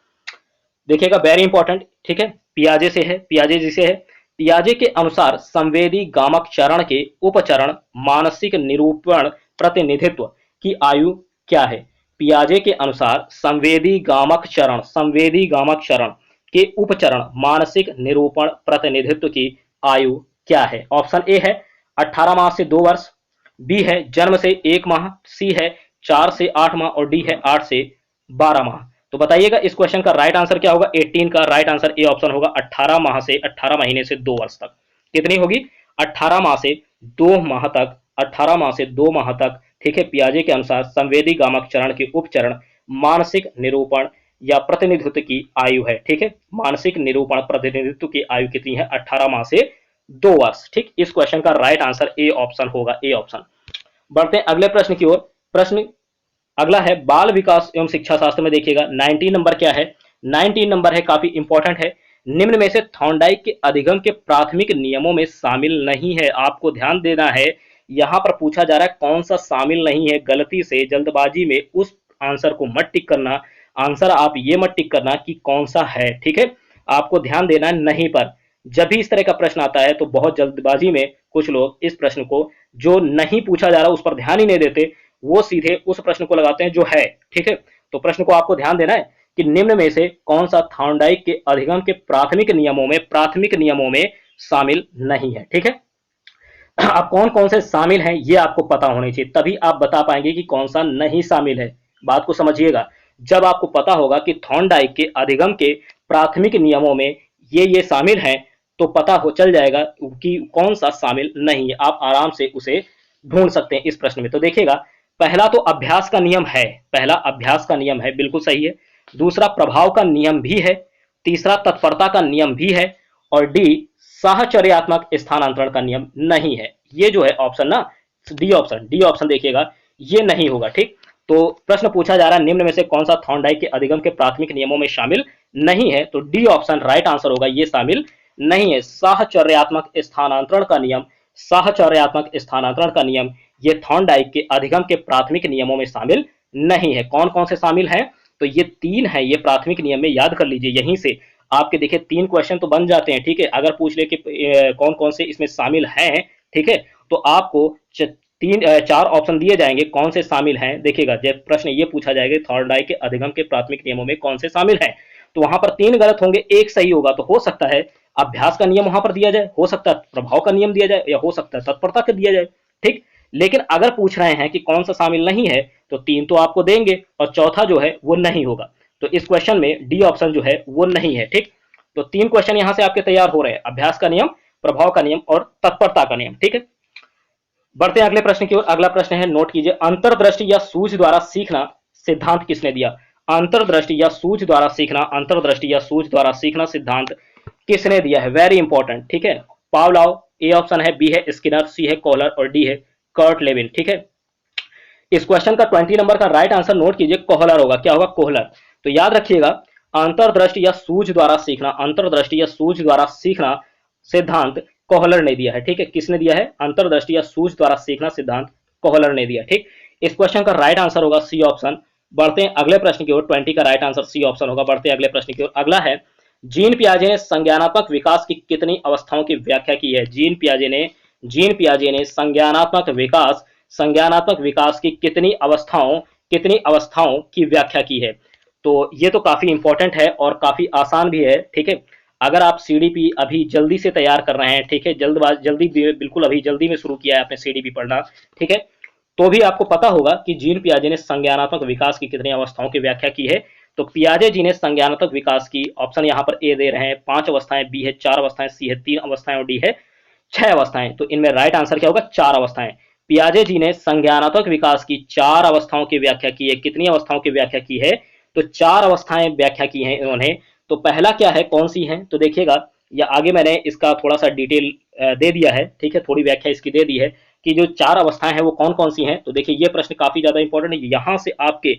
देखिएगा वेरी इंपॉर्टेंट। ठीक है, पियाजे से है, पियाजे जी से है। पियाजे के अनुसार संवेदी गामक चरण के उपचरण मानसिक निरूपण प्रतिनिधित्व की आयु क्या है? पियाजे के अनुसार संवेदी गामक चरण, संवेदी गामक चरण के उपचरण मानसिक निरूपण प्रतिनिधित्व की आयु क्या है? ऑप्शन ए है 18 माह से 2 वर्ष, बी है जन्म से 1 माह, सी है 4 से 8 माह और डी है 8 से 12 माह। तो बताइएगा इस क्वेश्चन का राइट आंसर क्या होगा? 18 का राइट आंसर ए ऑप्शन होगा, 18 माह से, 18 महीने से 2 वर्ष तक। कितनी होगी? 18 माह से 2 माह तक, 18 माह से 2 माह तक। ठीक है, पियाजे के अनुसार संवेदी गामक चरण के उपचरण मानसिक निरूपण या प्रतिनिधित्व की आयु है। ठीक है, मानसिक निरूपण प्रतिनिधित्व की आयु कितनी है? 18 माह से 2 वर्ष। ठीक, इस क्वेश्चन का राइट आंसर ए ऑप्शन होगा, ए ऑप्शन। बढ़ते हैं अगले प्रश्न की ओर। प्रश्न अगला है बाल विकास एवं शिक्षा शास्त्र में। देखिएगा 19 नंबर क्या है? 19 नंबर है, काफी इंपॉर्टेंट है। निम्न में से थॉर्नडाइक के अधिगम के प्राथमिक नियमों में शामिल नहीं है। आपको ध्यान देना है, यहां पर पूछा जा रहा है कौन सा शामिल नहीं है। गलती से जल्दबाजी में उस आंसर को मत टिक करना, आंसर आप ये मत टिक करना कि कौन सा है। ठीक है, आपको ध्यान देना है नहीं पर। जब भी इस तरह का प्रश्न आता है तो बहुत जल्दबाजी में कुछ लोग इस प्रश्न को, जो नहीं पूछा जा रहा उस पर ध्यान ही नहीं देते, वो सीधे उस प्रश्न को लगाते हैं जो है। ठीक है, तो प्रश्न को आपको ध्यान देना है कि निम्न में से कौन सा थॉर्नडाइक के अधिगम के प्राथमिक नियमों में शामिल नहीं है। ठीक है, अब कौन कौन से शामिल हैं ये आपको पता होने चाहिए, तभी आप बता पाएंगे कि कौन सा नहीं शामिल है। बात को समझिएगा, जब आपको पता होगा कि थॉर्नडाइक के अधिगम के प्राथमिक नियमों में ये शामिल हैं, तो पता हो चल जाएगा कि कौन सा शामिल नहीं है। आप आराम से उसे ढूंढ सकते हैं इस प्रश्न में। तो देखिएगा, पहला तो अभ्यास का नियम है, पहला अभ्यास का नियम है, बिल्कुल सही है। दूसरा प्रभाव का नियम भी है। तीसरा तत्परता का नियम भी है। और डी साहचर्यात्मक स्थानांतरण का नियम नहीं है। ये जो है ऑप्शन ना, डी ऑप्शन, डी ऑप्शन देखिएगा, ये नहीं होगा। ठीक, तो प्रश्न पूछा जा रहा है निम्न में से कौन सा थॉर्नडाइक के अधिगम के प्राथमिक नियमों में शामिल नहीं है, तो डी ऑप्शन राइट आंसर होगा, ये शामिल नहीं है। साहचर्यात्मक स्थानांतरण का नियम, साहचर्यात्मक स्थानांतरण का नियम ये थॉर्नडाइक के अधिगम के प्राथमिक नियमों में शामिल नहीं है। कौन कौन से शामिल हैं? तो ये 3 है, ये प्राथमिक नियम में याद कर लीजिए। यहीं से आपके देखिए 3 क्वेश्चन तो बन जाते हैं। ठीक है, अगर पूछ ले कि कौन कौन से इसमें शामिल हैं, ठीक है, तो आपको 4 ऑप्शन दिए जाएंगे कौन से शामिल हैं। देखिएगा, जब प्रश्न ये पूछा जाएगा थॉर्नडाइक के अधिगम के प्राथमिक नियमों में कौन से शामिल हैं, तो वहां पर 3 गलत होंगे, 1 सही होगा। तो हो सकता है अभ्यास का नियम वहां पर दिया जाए, हो सकता है प्रभाव का नियम दिया जाए, या हो सकता है तत्परता का दिया जाए। ठीक, लेकिन अगर पूछ रहे हैं कि कौन सा शामिल नहीं है, तो 3 तो आपको देंगे और चौथा जो है वो नहीं होगा। तो इस क्वेश्चन में डी ऑप्शन जो है वो नहीं है। ठीक, तो 3 क्वेश्चन यहां से आपके तैयार हो रहे हैं, अभ्यास का नियम, प्रभाव का नियम और तत्परता का नियम। ठीक है, बढ़ते हैं अगले प्रश्न की ओर। अगला प्रश्न है, नोट कीजिए, अंतर्दृष्टि या सूझ द्वारा सीखना सिद्धांत किसने दिया? अंतर्दृष्टि या सूझ द्वारा सीखना, अंतर्दृष्टि या सूझ द्वारा सीखना सिद्धांत किसने दिया है? Very important. ठीक है, पावलोव ए ऑप्शन है, बी है स्किनर, सी है कोहलर और डी है कर्ट लेविन। ठीक है, इस क्वेश्चन का 20 नंबर का राइट आंसर नोट कीजिए, कोहलर होगा। क्या होगा? कोहलर। तो याद रखिएगा, अंतर्दृष्टि या सूझ द्वारा सीखना, अंतर्दृष्टि या सूझ द्वारा सीखना सिद्धांत कोहलर ने दिया है। ठीक है, किसने दिया है? अंतर्दृष्टि या सूझ द्वारा सीखना सिद्धांत कोहलर ने दिया। ठीक, इस क्वेश्चन का राइट आंसर होगा सी ऑप्शन। बढ़ते हैं अगले प्रश्न की ओर, 20 का राइट आंसर सी ऑप्शन होगा। बढ़ते हैं अगले प्रश्न की ओर। अगला है, जीन पियाजे ने संज्ञानात्मक विकास की कितनी अवस्थाओं की व्याख्या की है? जीन पियाजे ने संज्ञानात्मक विकास की कितनी अवस्थाओं कितनी अवस्थाओं की व्याख्या की है। तो ये तो काफी इंपॉर्टेंट है और काफी आसान भी है, ठीक है। अगर आप सीडीपी अभी जल्दी से तैयार कर रहे हैं, ठीक है, जल्दी बिल्कुल अभी जल्दी में शुरू किया है आपने सीडीपी पढ़ना, ठीक है, तो भी आपको पता होगा कि जीन पियाजे ने संज्ञानात्मक विकास की कितनी अवस्थाओं की व्याख्या की है। तो पियाजे जी ने संज्ञानात्मक विकास की, ऑप्शन यहाँ पर ए दे रहे हैं 5 अवस्थाएं, बी है 4 अवस्थाएं, सी है 3 अवस्थाएं और डी है 6 अवस्थाएं। तो इनमें राइट आंसर क्या होगा? 4 अवस्थाएं। पियाजे जी ने संज्ञानात्मक विकास की 4 अवस्थाओं की व्याख्या की है। कितनी अवस्थाओं की व्याख्या की है? तो 4 अवस्थाएं व्याख्या की हैं इन्होंने। तो पहला क्या है, कौन सी है? तो देखिएगा, या आगे मैंने इसका थोड़ा सा डिटेल दे दिया है, ठीक है, थोड़ी व्याख्या इसकी दे दी है कि जो 4 अवस्थाएं हैं वो कौन कौन सी हैं। तो देखिए ये प्रश्न काफी ज्यादा इंपॉर्टेंट है, यहां से आपके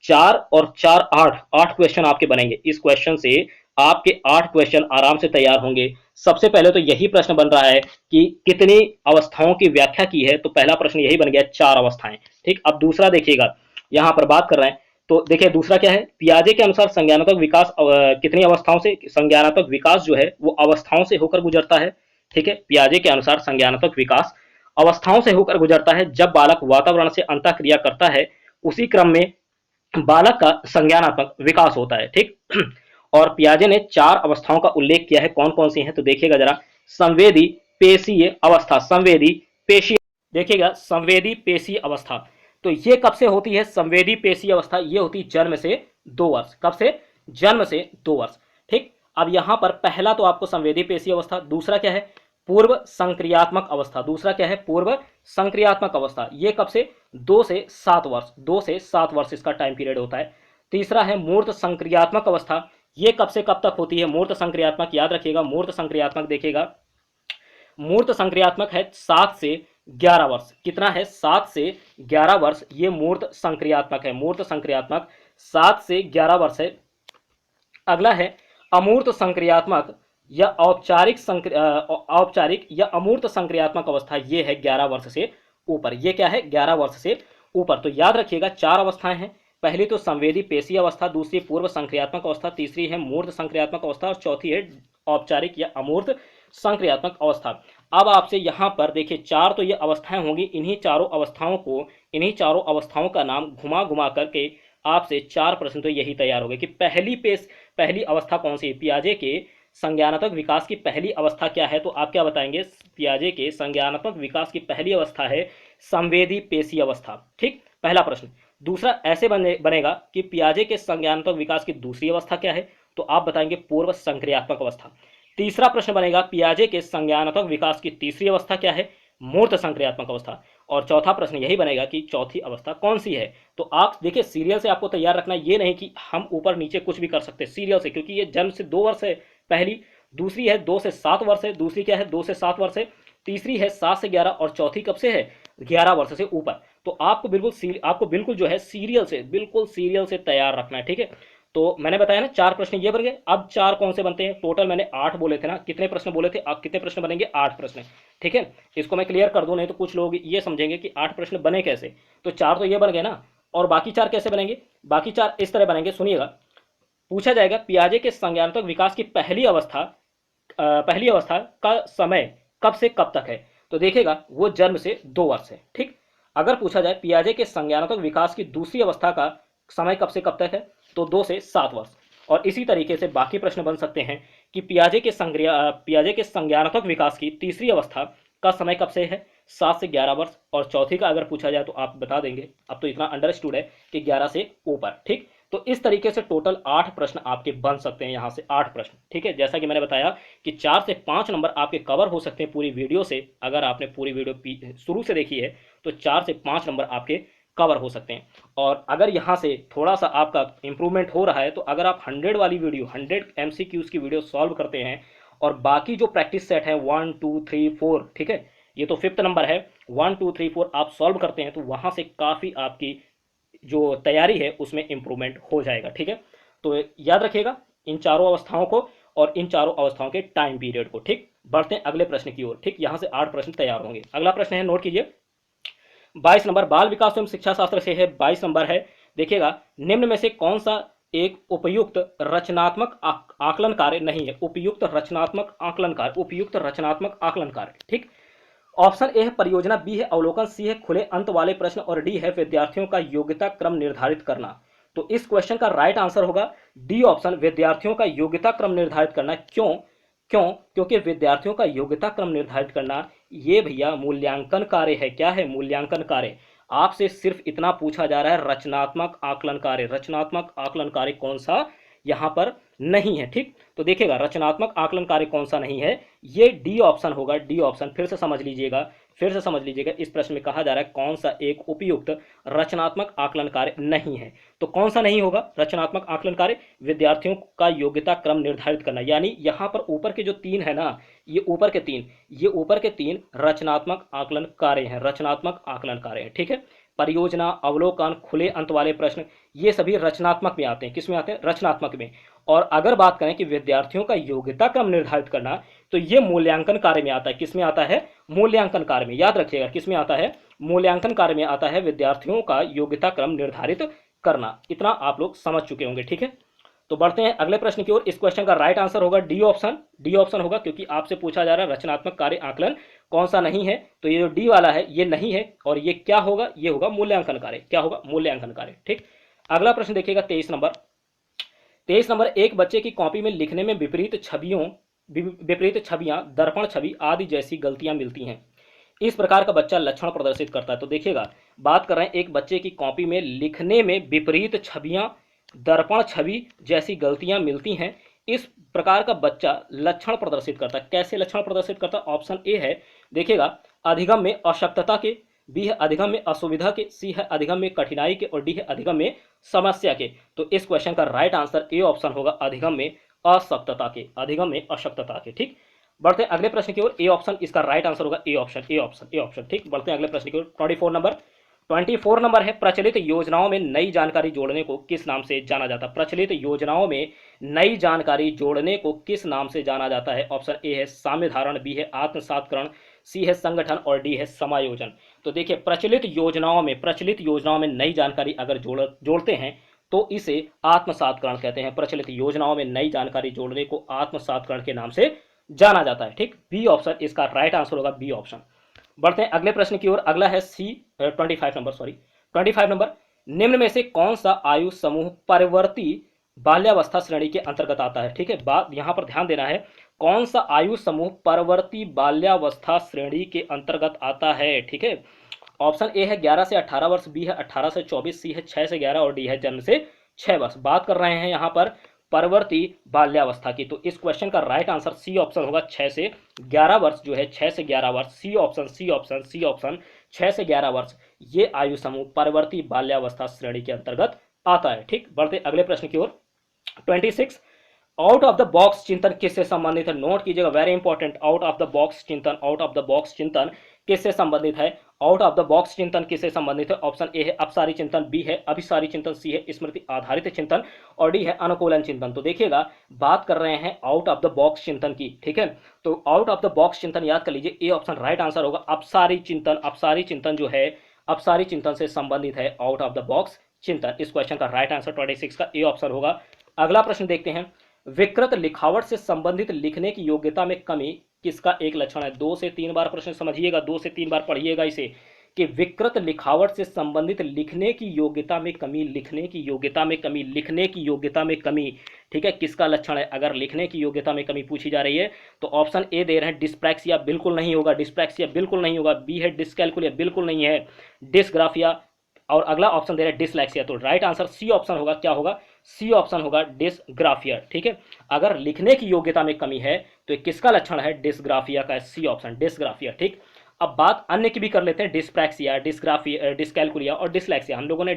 4 और 4 8 क्वेश्चन आपके बनेंगे। इस क्वेश्चन से आपके 8 क्वेश्चन आराम से तैयार होंगे। सबसे पहले तो यही प्रश्न बन रहा है कि कितनी अवस्थाओं की व्याख्या की है, तो पहला प्रश्न यही बन गया, 4 अवस्थाएं। ठीक, अब दूसरा देखिएगा, यहां पर बात कर रहे हैं, तो देखिए दूसरा क्या है, पियाजे के अनुसार संज्ञानात्मक विकास कितनी अवस्थाओं से, संज्ञानात्मक विकास जो है वो अवस्थाओं से होकर गुजरता है। ठीक है, पियाजे के अनुसार संज्ञानात्मक विकास अवस्थाओं से होकर गुजरता है। जब बालक वातावरण से अंतःक्रिया करता है, उसी क्रम में बालक का संज्ञानात्मक विकास होता है। ठीक और पियाजे ने 4 अवस्थाओं का उल्लेख किया है, कौन कौन सी हैं? तो देखिएगा जरा, संवेदी पेशीय अवस्था, संवेदी पेशीय, देखिएगा संवेदी पेशीय अवस्था, तो ये कब से होती है? संवेदी पेशीय अवस्था ये होती जन्म से 2 वर्ष। कब से? जन्म से 2 वर्ष। ठीक, अब यहां पर पहला तो आपको संवेदी पेशीय अवस्था, दूसरा क्या है? पूर्व संक्रियात्मक अवस्था। दूसरा क्या है? पूर्व संक्रियात्मक अवस्था। ये कब से? 2 से 7 वर्ष, 2 से 7 वर्ष इसका टाइम पीरियड होता है। तीसरा है मूर्त संक्रियात्मक अवस्था। ये कब से कब तक होती है? मूर्त संक्रियात्मक, याद रखिएगा, मूर्त संक्रियात्मक देखिएगा, मूर्त संक्रियात्मक है 7 से 11 वर्ष। कितना है? 7 से 11 वर्ष ये मूर्त संक्रियात्मक है। मूर्त संक्रियात्मक 7 से 11 वर्ष है। अगला है अमूर्त संक्रियात्मक या औपचारिक या अमूर्त संक्रियात्मक अवस्था, ये है 11 वर्ष से ऊपर। ये क्या है? 11 वर्ष से ऊपर। तो याद रखिएगा 4 अवस्थाएं हैं। पहली तो संवेदी पेशीय अवस्था, दूसरी पूर्व संक्रियात्मक अवस्था, तीसरी है मूर्त संक्रियात्मक अवस्था और चौथी है औपचारिक या अमूर्त संक्रियात्मक अवस्था। अब आपसे यहाँ पर देखिए 4 तो ये अवस्थाएं होंगी, इन्हीं चारों अवस्थाओं का नाम घुमा घुमा करके आपसे 4 प्रश्न तो यही तैयार हो गए कि पहली अवस्था कौन सी है? पियाजे के संज्ञानात्मक विकास की पहली अवस्था क्या है? तो आप क्या बताएंगे? पियाजे के संज्ञानात्मक विकास की पहली अवस्था है संवेदी पेशीय अवस्था। ठीक, पहला प्रश्न। दूसरा ऐसे बनेगा कि पियाजे के संज्ञानात्मक विकास की दूसरी अवस्था क्या है? तो आप बताएंगे पूर्व संक्रियात्मक अवस्था। तीसरा प्रश्न बनेगा पियाजे के संज्ञानात्मक विकास की तीसरी अवस्था क्या है? मूर्त संक्रियात्मक अवस्था। और चौथा प्रश्न यही बनेगा कि चौथी अवस्था कौन सी है? तो आप देखिए सीरियल से आपको तैयार रखना, ये नहीं कि हम ऊपर नीचे कुछ भी कर सकते, सीरियल से, क्योंकि ये जन्म से 2 वर्ष है पहली, दूसरी है 2 से 7 वर्ष है, दूसरी क्या है? 2 से 7 वर्ष है, तीसरी है 7 से 11 और चौथी कब से है? 11 वर्ष से ऊपर। तो आपको बिल्कुल जो है सीरियल से तैयार रखना है। ठीक है, तो मैंने बताया ना 4 प्रश्न ये बन गए। अब 4 कौन से बनते हैं? टोटल मैंने 8 बोले थे ना, कितने प्रश्न बोले थे? अब कितने प्रश्न बनेंगे? 8 प्रश्न। ठीक है, इसको मैं क्लियर कर दूं, नहीं तो कुछ लोग ये समझेंगे कि 8 प्रश्न बने कैसे। तो 4 तो ये बन गए ना, और बाकी 4 कैसे बनेंगे? बाकी 4 इस तरह बनेंगे, सुनिएगा। पूछा जाएगा पियाजे के संज्ञानात्मक विकास की पहली अवस्था का समय कब से कब तक है? तो देखिएगा वो जन्म से 2 वर्ष है। ठीक, अगर पूछा जाए पियाजे के संज्ञानात्मक विकास की दूसरी अवस्था का समय कब से कब तक है? तो 2 से 7 वर्ष। और इसी तरीके से बाकी प्रश्न बन सकते हैं कि पियाजे के संज्ञानात्मक विकास की तीसरी अवस्था का समय कब से है? 7 से 11 वर्ष। और चौथी का अगर पूछा जाए तो आप बता देंगे, अब तो इतना अंडरस्टूड है कि 11 से ऊपर। ठीक, तो इस तरीके से टोटल 8 प्रश्न आपके बन सकते हैं, यहाँ से 8 प्रश्न। ठीक है, जैसा कि मैंने बताया कि 4 से 5 नंबर आपके कवर हो सकते हैं पूरी वीडियो से। अगर आपने पूरी वीडियो शुरू से देखी है तो 4 से 5 नंबर आपके कवर हो सकते हैं। और अगर यहाँ से थोड़ा सा आपका इंप्रूवमेंट हो रहा है तो अगर आप 100 वाली वीडियो, 100 MCQs की वीडियो सॉल्व करते हैं और बाकी जो प्रैक्टिस सेट है 1 2 3 4, ठीक है, ये तो 5th नंबर है, 1 2 3 4 आप सॉल्व करते हैं तो वहाँ से काफ़ी आपकी जो तैयारी है उसमें इंप्रूवमेंट हो जाएगा। ठीक है, तो याद रखिएगा इन चारों अवस्थाओं को और इन चारों अवस्थाओं के टाइम पीरियड को। ठीक, बढ़ते हैं अगले प्रश्न की ओर। ठीक, यहाँ से 8 प्रश्न तैयार होंगे। अगला प्रश्न है, नोट कीजिए, 22 नंबर, बाल विकास एवं शिक्षा शास्त्र से है, 22 नंबर है। देखिएगा, निम्न में से कौन सा एक उपयुक्त रचनात्मक आकलन कार्य नहीं है? उपयुक्त रचनात्मक आकलन कार्य, उपयुक्त रचनात्मक आकलन कार्य। ठीक, ऑप्शन ए है परियोजना, बी है अवलोकन, सी है खुले अंत वाले प्रश्न और डी है विद्यार्थियों का योग्यता क्रम निर्धारित करना। तो इस क्वेश्चन का राइट आंसर होगा डी ऑप्शन, विद्यार्थियों का योग्यता क्रम निर्धारित करना। क्यों? क्योंकि विद्यार्थियों का योग्यता क्रम निर्धारित करना ये भैया मूल्यांकन कार्य है। क्या है? मूल्यांकन कार्य। आपसे सिर्फ इतना पूछा जा रहा है रचनात्मक आकलन कार्य। रचनात्मक आकलन कार्य कौन सा यहां पर नहीं है। ठीक, तो देखिएगा रचनात्मक आकलन कार्य कौन सा नहीं है, ये डी ऑप्शन होगा। डी ऑप्शन फिर से समझ लीजिएगा, फिर से समझ लीजिएगा। इस प्रश्न में कहा जा रहा है कौन सा एक उपयुक्त रचनात्मक आकलन कार्य नहीं है। तो कौन सा नहीं होगा रचनात्मक आकलन कार्य? विद्यार्थियों का योग्यता क्रम निर्धारित करना। यानी यहां पर ऊपर के जो तीन है ना, ये ऊपर के तीन रचनात्मक आकलन कार्य हैं। रचनात्मक आकलन कार्य हैं। ठीक है, परियोजना, अवलोकन, खुले अंत वाले प्रश्न, ये सभी रचनात्मक में आते हैं। किस में आते हैं? रचनात्मक में। और अगर बात करें कि विद्यार्थियों का योग्यता क्रम निर्धारित करना, तो ये मूल्यांकन कार्य में आता है। किस में आता है? मूल्यांकन कार्य में। याद रखिएगा किस में आता है? मूल्यांकन कार्य में आता है विद्यार्थियों का योग्यता क्रम निर्धारित करना। इतना आप लोग समझ चुके होंगे। ठीक है, तो बढ़ते हैं अगले प्रश्न की ओर। इस क्वेश्चन का राइट आंसर होगा डी ऑप्शन। डी ऑप्शन होगा क्योंकि आपसे पूछा जा रहा है रचनात्मक कार्य आकलन कौन सा नहीं है। तो ये जो डी वाला है ये नहीं है, और ये क्या होगा? ये होगा मूल्यांकन कार्य। क्या होगा? मूल्यांकन कार्य। ठीक, अगला प्रश्न देखिएगा 23 नंबर। 23 नंबर, एक बच्चे की कॉपी में लिखने में विपरीत छवियां, दर्पण छवि आदि जैसी गलतियां मिलती हैं। इस प्रकार का बच्चा लक्षण प्रदर्शित करता है। तो देखिएगा बात कर रहे हैं एक बच्चे की कॉपी में लिखने में विपरीत छवियां, दर्पण छवि जैसी गलतियां मिलती हैं। इस प्रकार का बच्चा लक्षण प्रदर्शित करता है। कैसे लक्षण प्रदर्शित करता है? ऑप्शन ए है, देखिएगा अधिगम में अशक्तता के, बी है अधिगम में असुविधा के, सी है अधिगम में कठिनाई के और डी है अधिगम में समस्या के। तो इस क्वेश्चन का राइट आंसर ए ऑप्शन होगा, अधिगम में अशक्तता के। अधिगम में अशक्तता के। ठीक, बढ़ते हैं अगले प्रश्न की ओर। ए ऑप्शन इसका राइट आंसर होगा, A option, A option, A option. ठीक, बढ़ते हैं अगले प्रश्न की ओर। 24 नंबर है, प्रचलित योजनाओं में नई जानकारी जोड़ने को किस नाम से जाना जाता है? प्रचलित योजनाओं में नई जानकारी जोड़ने को किस नाम से जाना जाता है? ऑप्शन ए है साम्य धारण, बी है आत्मसातकरण, सी है संगठन और डी है समायोजन। तो देखिए प्रचलित योजनाओं में नई जानकारी अगर जोड़ते हैं तो इसे आत्मसातकरण कहते हैं। प्रचलित योजनाओं में नई जानकारी जोड़ने को आत्मसातकरण के नाम से जाना जाता है। ठीक, बी ऑप्शन इसका राइट आंसर होगा, बी ऑप्शन। बढ़ते हैं अगले प्रश्न की ओर। अगला है सी 25 नंबर, सॉरी 25 नंबर, निम्न में से कौन सा आयु समूह परवर्ती बाल्यावस्था श्रेणी के अंतर्गत आता है? ठीक है, बात यहां पर ध्यान देना है, कौन सा आयु समूह परवर्ती बाल्यावस्था श्रेणी के अंतर्गत आता है? ठीक है, ऑप्शन ए है 11 से 18 वर्ष, बी है 18 से 24, सी है 6 से 11 और डी है जन्म से 6 वर्ष। बात कर रहे हैं यहां पर परवर्ती बाल्यावस्था की। तो इस क्वेश्चन का राइट आंसर सी ऑप्शन होगा, 6 से 11 वर्ष जो है, 6 से 11 वर्ष। C option, C option, C option, 6 से 11 वर्ष ये आयु समूह परवर्ती बाल्यावस्था श्रेणी के अंतर्गत आता है। ठीक, बढ़ते अगले प्रश्न की ओर। 26, आउट ऑफ द बॉक्स चिंतन किससे संबंधित है? नोट कीजिएगा, very important. Out of the box चिंतन, आउट ऑफ द बॉक्स चिंतन किससे संबंधित है? आउट ऑफ द बॉक्स चिंतन किससे संबंधित है? ऑप्शन ए है अपसारी चिंतन, बी है अभिसारी चिंतन, सी है स्मृति आधारित चिंतन और डी है अनुकूलन चिंतन। तो देखिएगा बात कर रहे हैं आउट ऑफ द बॉक्स चिंतन की। ठीक है, तो आउट ऑफ द बॉक्स चिंतन याद कर लीजिए, ए ऑप्शन राइट आंसर होगा। अपसारी चिंतन, अपसारी चिंतन जो है अपसारी चिंतन से संबंधित है आउट ऑफ द बॉक्स चिंतन। इस क्वेश्चन का राइट आंसर 26 का ए ऑप्शन होगा। अगला प्रश्न देखते हैं, विकृत लिखावट से संबंधित लिखने की योग्यता में कमी किसका एक लक्षण है? 2 से 3 बार प्रश्न समझिएगा, 2 से 3 बार पढ़िएगा इसे, कि विकृत लिखावट से संबंधित लिखने की योग्यता में कमी, लिखने की योग्यता में कमी, लिखने की योग्यता में कमी। ठीक है, किसका लक्षण है? अगर लिखने की योग्यता में कमी पूछी जा रही है तो ऑप्शन ए दे रहे हैं डिस्प्रैक्सिया, बिल्कुल नहीं होगा। डिस्प्रैक्सिया बिल्कुल नहीं होगा। बी है डिस्कैल्कुलिया, बिल्कुल नहीं है। डिस्ग्राफिया, और अगला ऑप्शन दे रहे हैं डिसलेक्सिया। तो राइट आंसर सी ऑप्शन होगा। क्या होगा? सी ऑप्शन होगा, डिसग्राफिया। ठीक है, अगर लिखने की योग्यता में कमी है तो किसका लक्षण है? डिसग्राफिया का, सी ऑप्शन, डिसग्राफिया। ठीक, अब बात अन्य की भी कर लेते हैं, डिस्प्रैक्सिया, डिसग्राफिया, डिस्कैल्कुलिया और डिसलेक्सिया। हम लोगों ने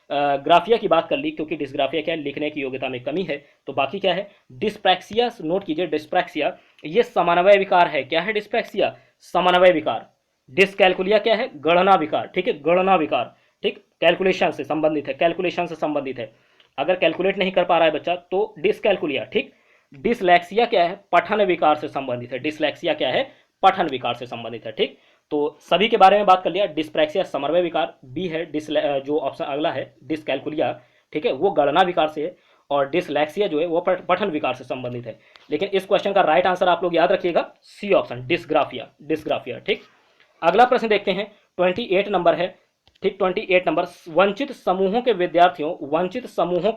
ग्राफिया की बात कर ली क्योंकि डिसग्राफिया क्या है? लिखने की योग्यता में कमी है। तो बाकी क्या है? डिस्प्रैक्सिया। नोट कीजिए, डिस्प्रैक्सिया ये समन्वय विकार है। क्या है डिस्प्रैक्सिया? समन्वय विकार। डिसकैल्कुलिया क्या है? गणना विकार। ठीक है, गणना विकार। ठीक, कैलकुलेशन से संबंधित है, कैलकुलेशन से संबंधित है। अगर कैलकुलेट नहीं कर पा रहा है बच्चा तो डिसकैल्कुलिया। ठीक, डिसलेक्सिया क्या है? पठन विकार से संबंधित है। डिसलेक्सिया क्या है? पठन विकार से संबंधित है। ठीक, तो सभी के बारे में बात कर लिया। डिस्प्रैक्सिया समन्वय विकार, बी है जो ऑप्शन अगला है डिसकैल्कुलिया, ठीक है, वो गणना विकार से है, और डिसलेक्सिया जो है वो पठन विकार से संबंधित है। लेकिन इस क्वेश्चन का राइट आंसर आप लोग याद रखिएगा, सी ऑप्शन, डिसग्राफिया, डिसग्राफिया। ठीक, अगला प्रश्न देखते हैं, 28 नंबर है, ठीक, 28 नंबर, वंचित समूहों के विद्यार्थियों वंचित समूहों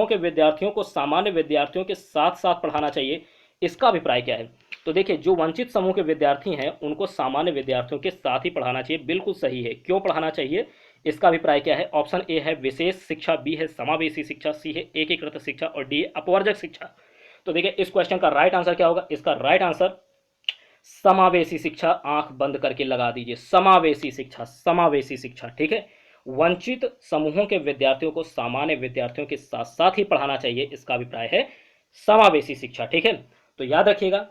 के विद्यार्थियों को सामान्य विद्यार्थियों के साथ साथ पढ़ाना चाहिए, इसका अभिप्राय क्या है? तो देखिए, जो वंचित समूह के विद्यार्थी हैं उनको सामान्य विद्यार्थियों के साथ ही पढ़ाना चाहिए, बिल्कुल सही है। क्यों पढ़ाना चाहिए, इसका अभिप्राय क्या है? ऑप्शन ए है विशेष शिक्षा, बी है समावेशी शिक्षा, सी है एकीकृत शिक्षा और डी है अपवर्जक शिक्षा। तो देखिए, इस क्वेश्चन का राइट आंसर क्या होगा? इसका राइट आंसर समावेशी शिक्षा, आंख बंद करके लगा दीजिए, समावेशी शिक्षा, समावेशी शिक्षा, ठीक है। वंचित समूहों के विद्यार्थियों को सामान्य विद्यार्थियों के साथ साथ ही पढ़ाना चाहिए, इसका अभिप्राय है समावेशी शिक्षा, ठीक है। तो याद रखिएगा,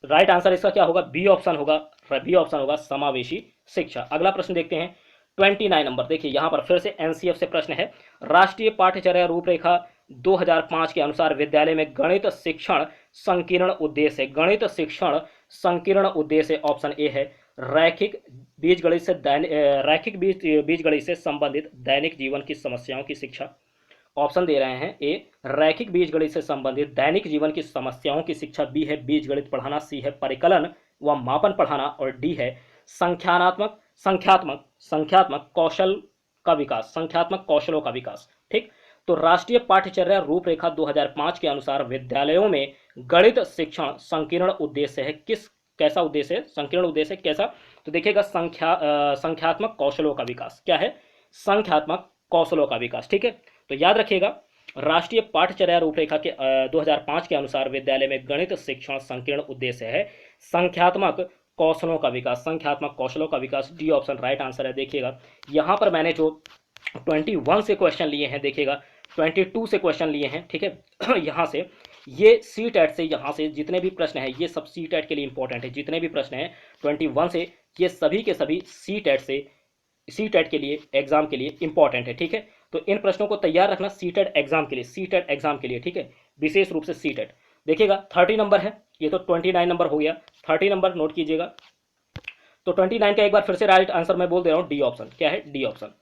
राइट आंसर इसका क्या होगा? बी ऑप्शन होगा, बी ऑप्शन होगा, समावेशी शिक्षा। अगला प्रश्न देखते हैं, 29 नंबर, देखिए यहां पर फिर से एनसीएफ से प्रश्न है। राष्ट्रीय पाठ्यचर्या रूपरेखा 2005 के अनुसार विद्यालय में गणित शिक्षण संकीर्ण उद्देश्य है, गणित शिक्षण संकीर्ण उद्देश्य, ऑप्शन ए है रैखिक बीजगणित से संबंधित दैनिक जीवन की समस्याओं की शिक्षा। ऑप्शन दे रहे हैं, ए रैखिक बीजगणित से संबंधित दैनिक जीवन की समस्याओं की शिक्षा, बी है बीजगणित पढ़ाना, सी है परिकलन व मापन पढ़ाना और डी है संख्यात्मक संख्यात्मक संख्यात्मक कौशल का विकास, संख्यात्मक कौशलों का विकास, ठीक। तो राष्ट्रीय पाठ्यचर्या रूपरेखा 2005 के अनुसार विद्यालयों में गणित शिक्षण संकीर्ण उद्देश्य है, किस कैसा उद्देश्य है? संकीर्ण उद्देश्य कैसा? तो देखिएगा, संख्यात्मक कौशलों का विकास, क्या है? संख्यात्मक कौशलों का विकास, ठीक है। तो याद रखिएगा, राष्ट्रीय पाठ्यचर्या रूपरेखा के 2005 के अनुसार विद्यालय में गणित शिक्षण संकीर्ण उद्देश्य है संख्यात्मक कौशलों का विकास, संख्यात्मक कौशलों का विकास, डी ऑप्शन राइट आंसर है। देखिएगा, यहां पर मैंने जो 21 से क्वेश्चन लिए हैं, देखिएगा 22 से क्वेश्चन लिए हैं, ठीक है। यहाँ से ये सी टेट से, यहाँ से जितने भी प्रश्न हैं ये सब सी टेट के लिए इंपॉर्टेंट है, जितने भी प्रश्न हैं 21 से, ये सभी के सभी सी टेट से, सी टेट के लिए एग्जाम के लिए इंपॉर्टेंट है, ठीक है। तो इन प्रश्नों को तैयार रखना सी टेट एग्जाम के लिए, सी टेट एग्जाम के लिए, ठीक है, विशेष रूप से सी टेट। देखिएगा 30 नंबर है, ये तो 29 नंबर हो गया, 30 नंबर नोट कीजिएगा। तो 29 का एक बार फिर से राइट आंसर मैं बोल दे रहा हूँ, डी ऑप्शन, क्या है? D option.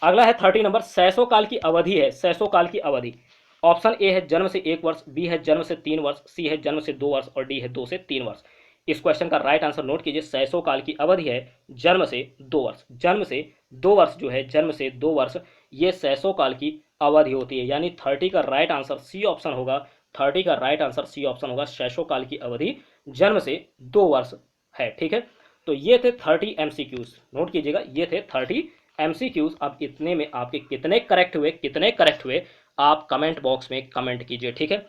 अगला है 30 नंबर, सैसो काल की अवधि है, सैसो काल की अवधि। ऑप्शन ए है जन्म से 1 वर्ष, बी है जन्म से 3 वर्ष, सी है जन्म से 2 वर्ष और डी है 2 से 3 वर्ष। इस क्वेश्चन का राइट आंसर नोट कीजिए, सैसो काल की अवधि है जन्म से 2 वर्ष, जन्म से 2 वर्ष जो है, जन्म से 2 वर्ष, ये सैसो काल की अवधि होती है। यानी 30 का राइट आंसर सी ऑप्शन होगा, 30 का राइट आंसर सी ऑप्शन होगा, सैसो काल की अवधि जन्म से 2 वर्ष है, ठीक है। तो ये थे 30 एमसीक्यूज, नोट कीजिएगा, ये थे 30 एमसीक्यूज। अब इतने में आपके कितने करेक्ट हुए, कितने करेक्ट हुए, आप कमेंट बॉक्स में कमेंट कीजिए, ठीक है।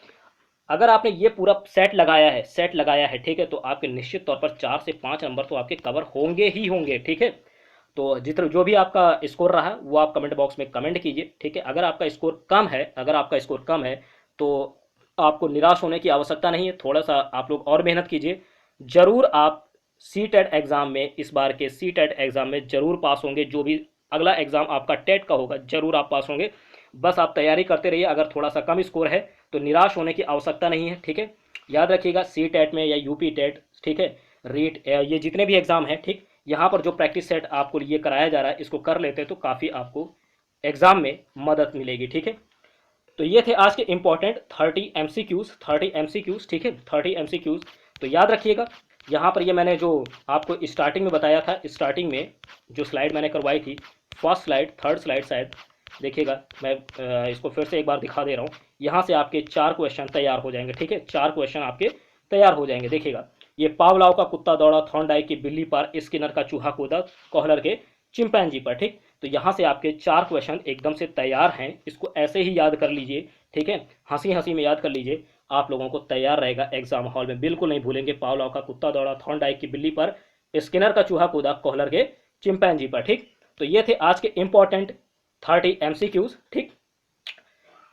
अगर आपने ये पूरा सेट लगाया है, सेट लगाया है, ठीक है, तो आपके निश्चित तौर पर 4 से 5 नंबर तो आपके कवर होंगे ही होंगे, ठीक है। तो जितना जो भी आपका स्कोर रहा वो आप कमेंट बॉक्स में कमेंट कीजिए, ठीक है। अगर आपका स्कोर कम है, अगर आपका स्कोर कम है तो आपको निराश होने की आवश्यकता नहीं है, थोड़ा सा आप लोग और मेहनत कीजिए, जरूर आप सी टेट एग्जाम में, इस बार के सी टेट एग्जाम में जरूर पास होंगे। जो भी अगला एग्जाम आपका टेट का होगा जरूर आप पास होंगे, बस आप तैयारी करते रहिए। अगर थोड़ा सा कम स्कोर है तो निराश होने की आवश्यकता नहीं है, ठीक है। याद रखिएगा, सी टेट में या यूपी टेट, ठीक है, रीट, ये जितने भी एग्जाम हैं, ठीक, यहाँ पर जो प्रैक्टिस सेट आपको ये कराया जा रहा है, इसको कर लेते हैं तो काफ़ी आपको एग्जाम में मदद मिलेगी, ठीक है। तो ये थे आज के इंपॉर्टेंट 30 एमसीक्यूज, 30 एमसीक्यूज, ठीक है, 30 एमसीक्यूज। तो याद रखिएगा, यहाँ पर ये मैंने जो आपको स्टार्टिंग में बताया था, स्टार्टिंग में जो स्लाइड मैंने करवाई थी, फर्स्ट स्लाइड, थर्ड स्लाइड शायद, देखिएगा मैं इसको फिर से एक बार दिखा दे रहा हूँ। यहाँ से आपके 4 क्वेश्चन तैयार हो जाएंगे, ठीक है, 4 क्वेश्चन आपके तैयार हो जाएंगे। देखिएगा, ये पावलाव का कुत्ता दौड़ा, थॉर्नडाइक की बिल्ली पर, स्किनर का चूहा कूदा, कोहलर के चिंपैंजी पर, ठीक। तो यहाँ से आपके 4 क्वेश्चन एकदम से तैयार हैं, इसको ऐसे ही याद कर लीजिए, ठीक है, हंसी हंसी में याद कर लीजिए, आप लोगों को तैयार रहेगा एग्जाम हॉल में, बिल्कुल नहीं भूलेंगे। पावलाव का कुत्ता दौड़ा, थॉर्नडाइक की बिल्ली पर, स्किनर का चूहा कूदा, कोहलर के चिंपैंजी पर, ठीक। तो ये थे आज के इंपॉर्टेंट 30 एमसीक्यूज, ठीक।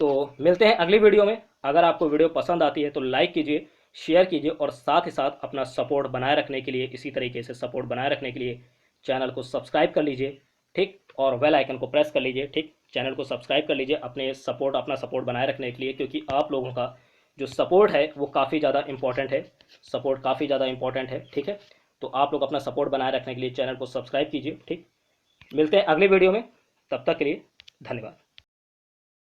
तो मिलते हैं अगली वीडियो में। अगर आपको वीडियो पसंद आती है तो लाइक कीजिए, शेयर कीजिए और साथ ही साथ अपना सपोर्ट बनाए रखने के लिए, इसी तरीके से सपोर्ट बनाए रखने के लिए चैनल को सब्सक्राइब कर लीजिए, ठीक, और बेल आइकन को प्रेस कर लीजिए, ठीक। चैनल को सब्सक्राइब कर लीजिए अपना सपोर्ट बनाए रखने के लिए, क्योंकि आप लोगों का जो सपोर्ट है वो काफ़ी ज़्यादा इंपॉर्टेंट है, सपोर्ट काफ़ी ज़्यादा इंपॉर्टेंट है, ठीक है। तो आप लोग अपना सपोर्ट बनाए रखने के लिए चैनल को सब्सक्राइब कीजिए, ठीक। मिलते हैं अगली वीडियो में, तब तक के लिए धन्यवाद।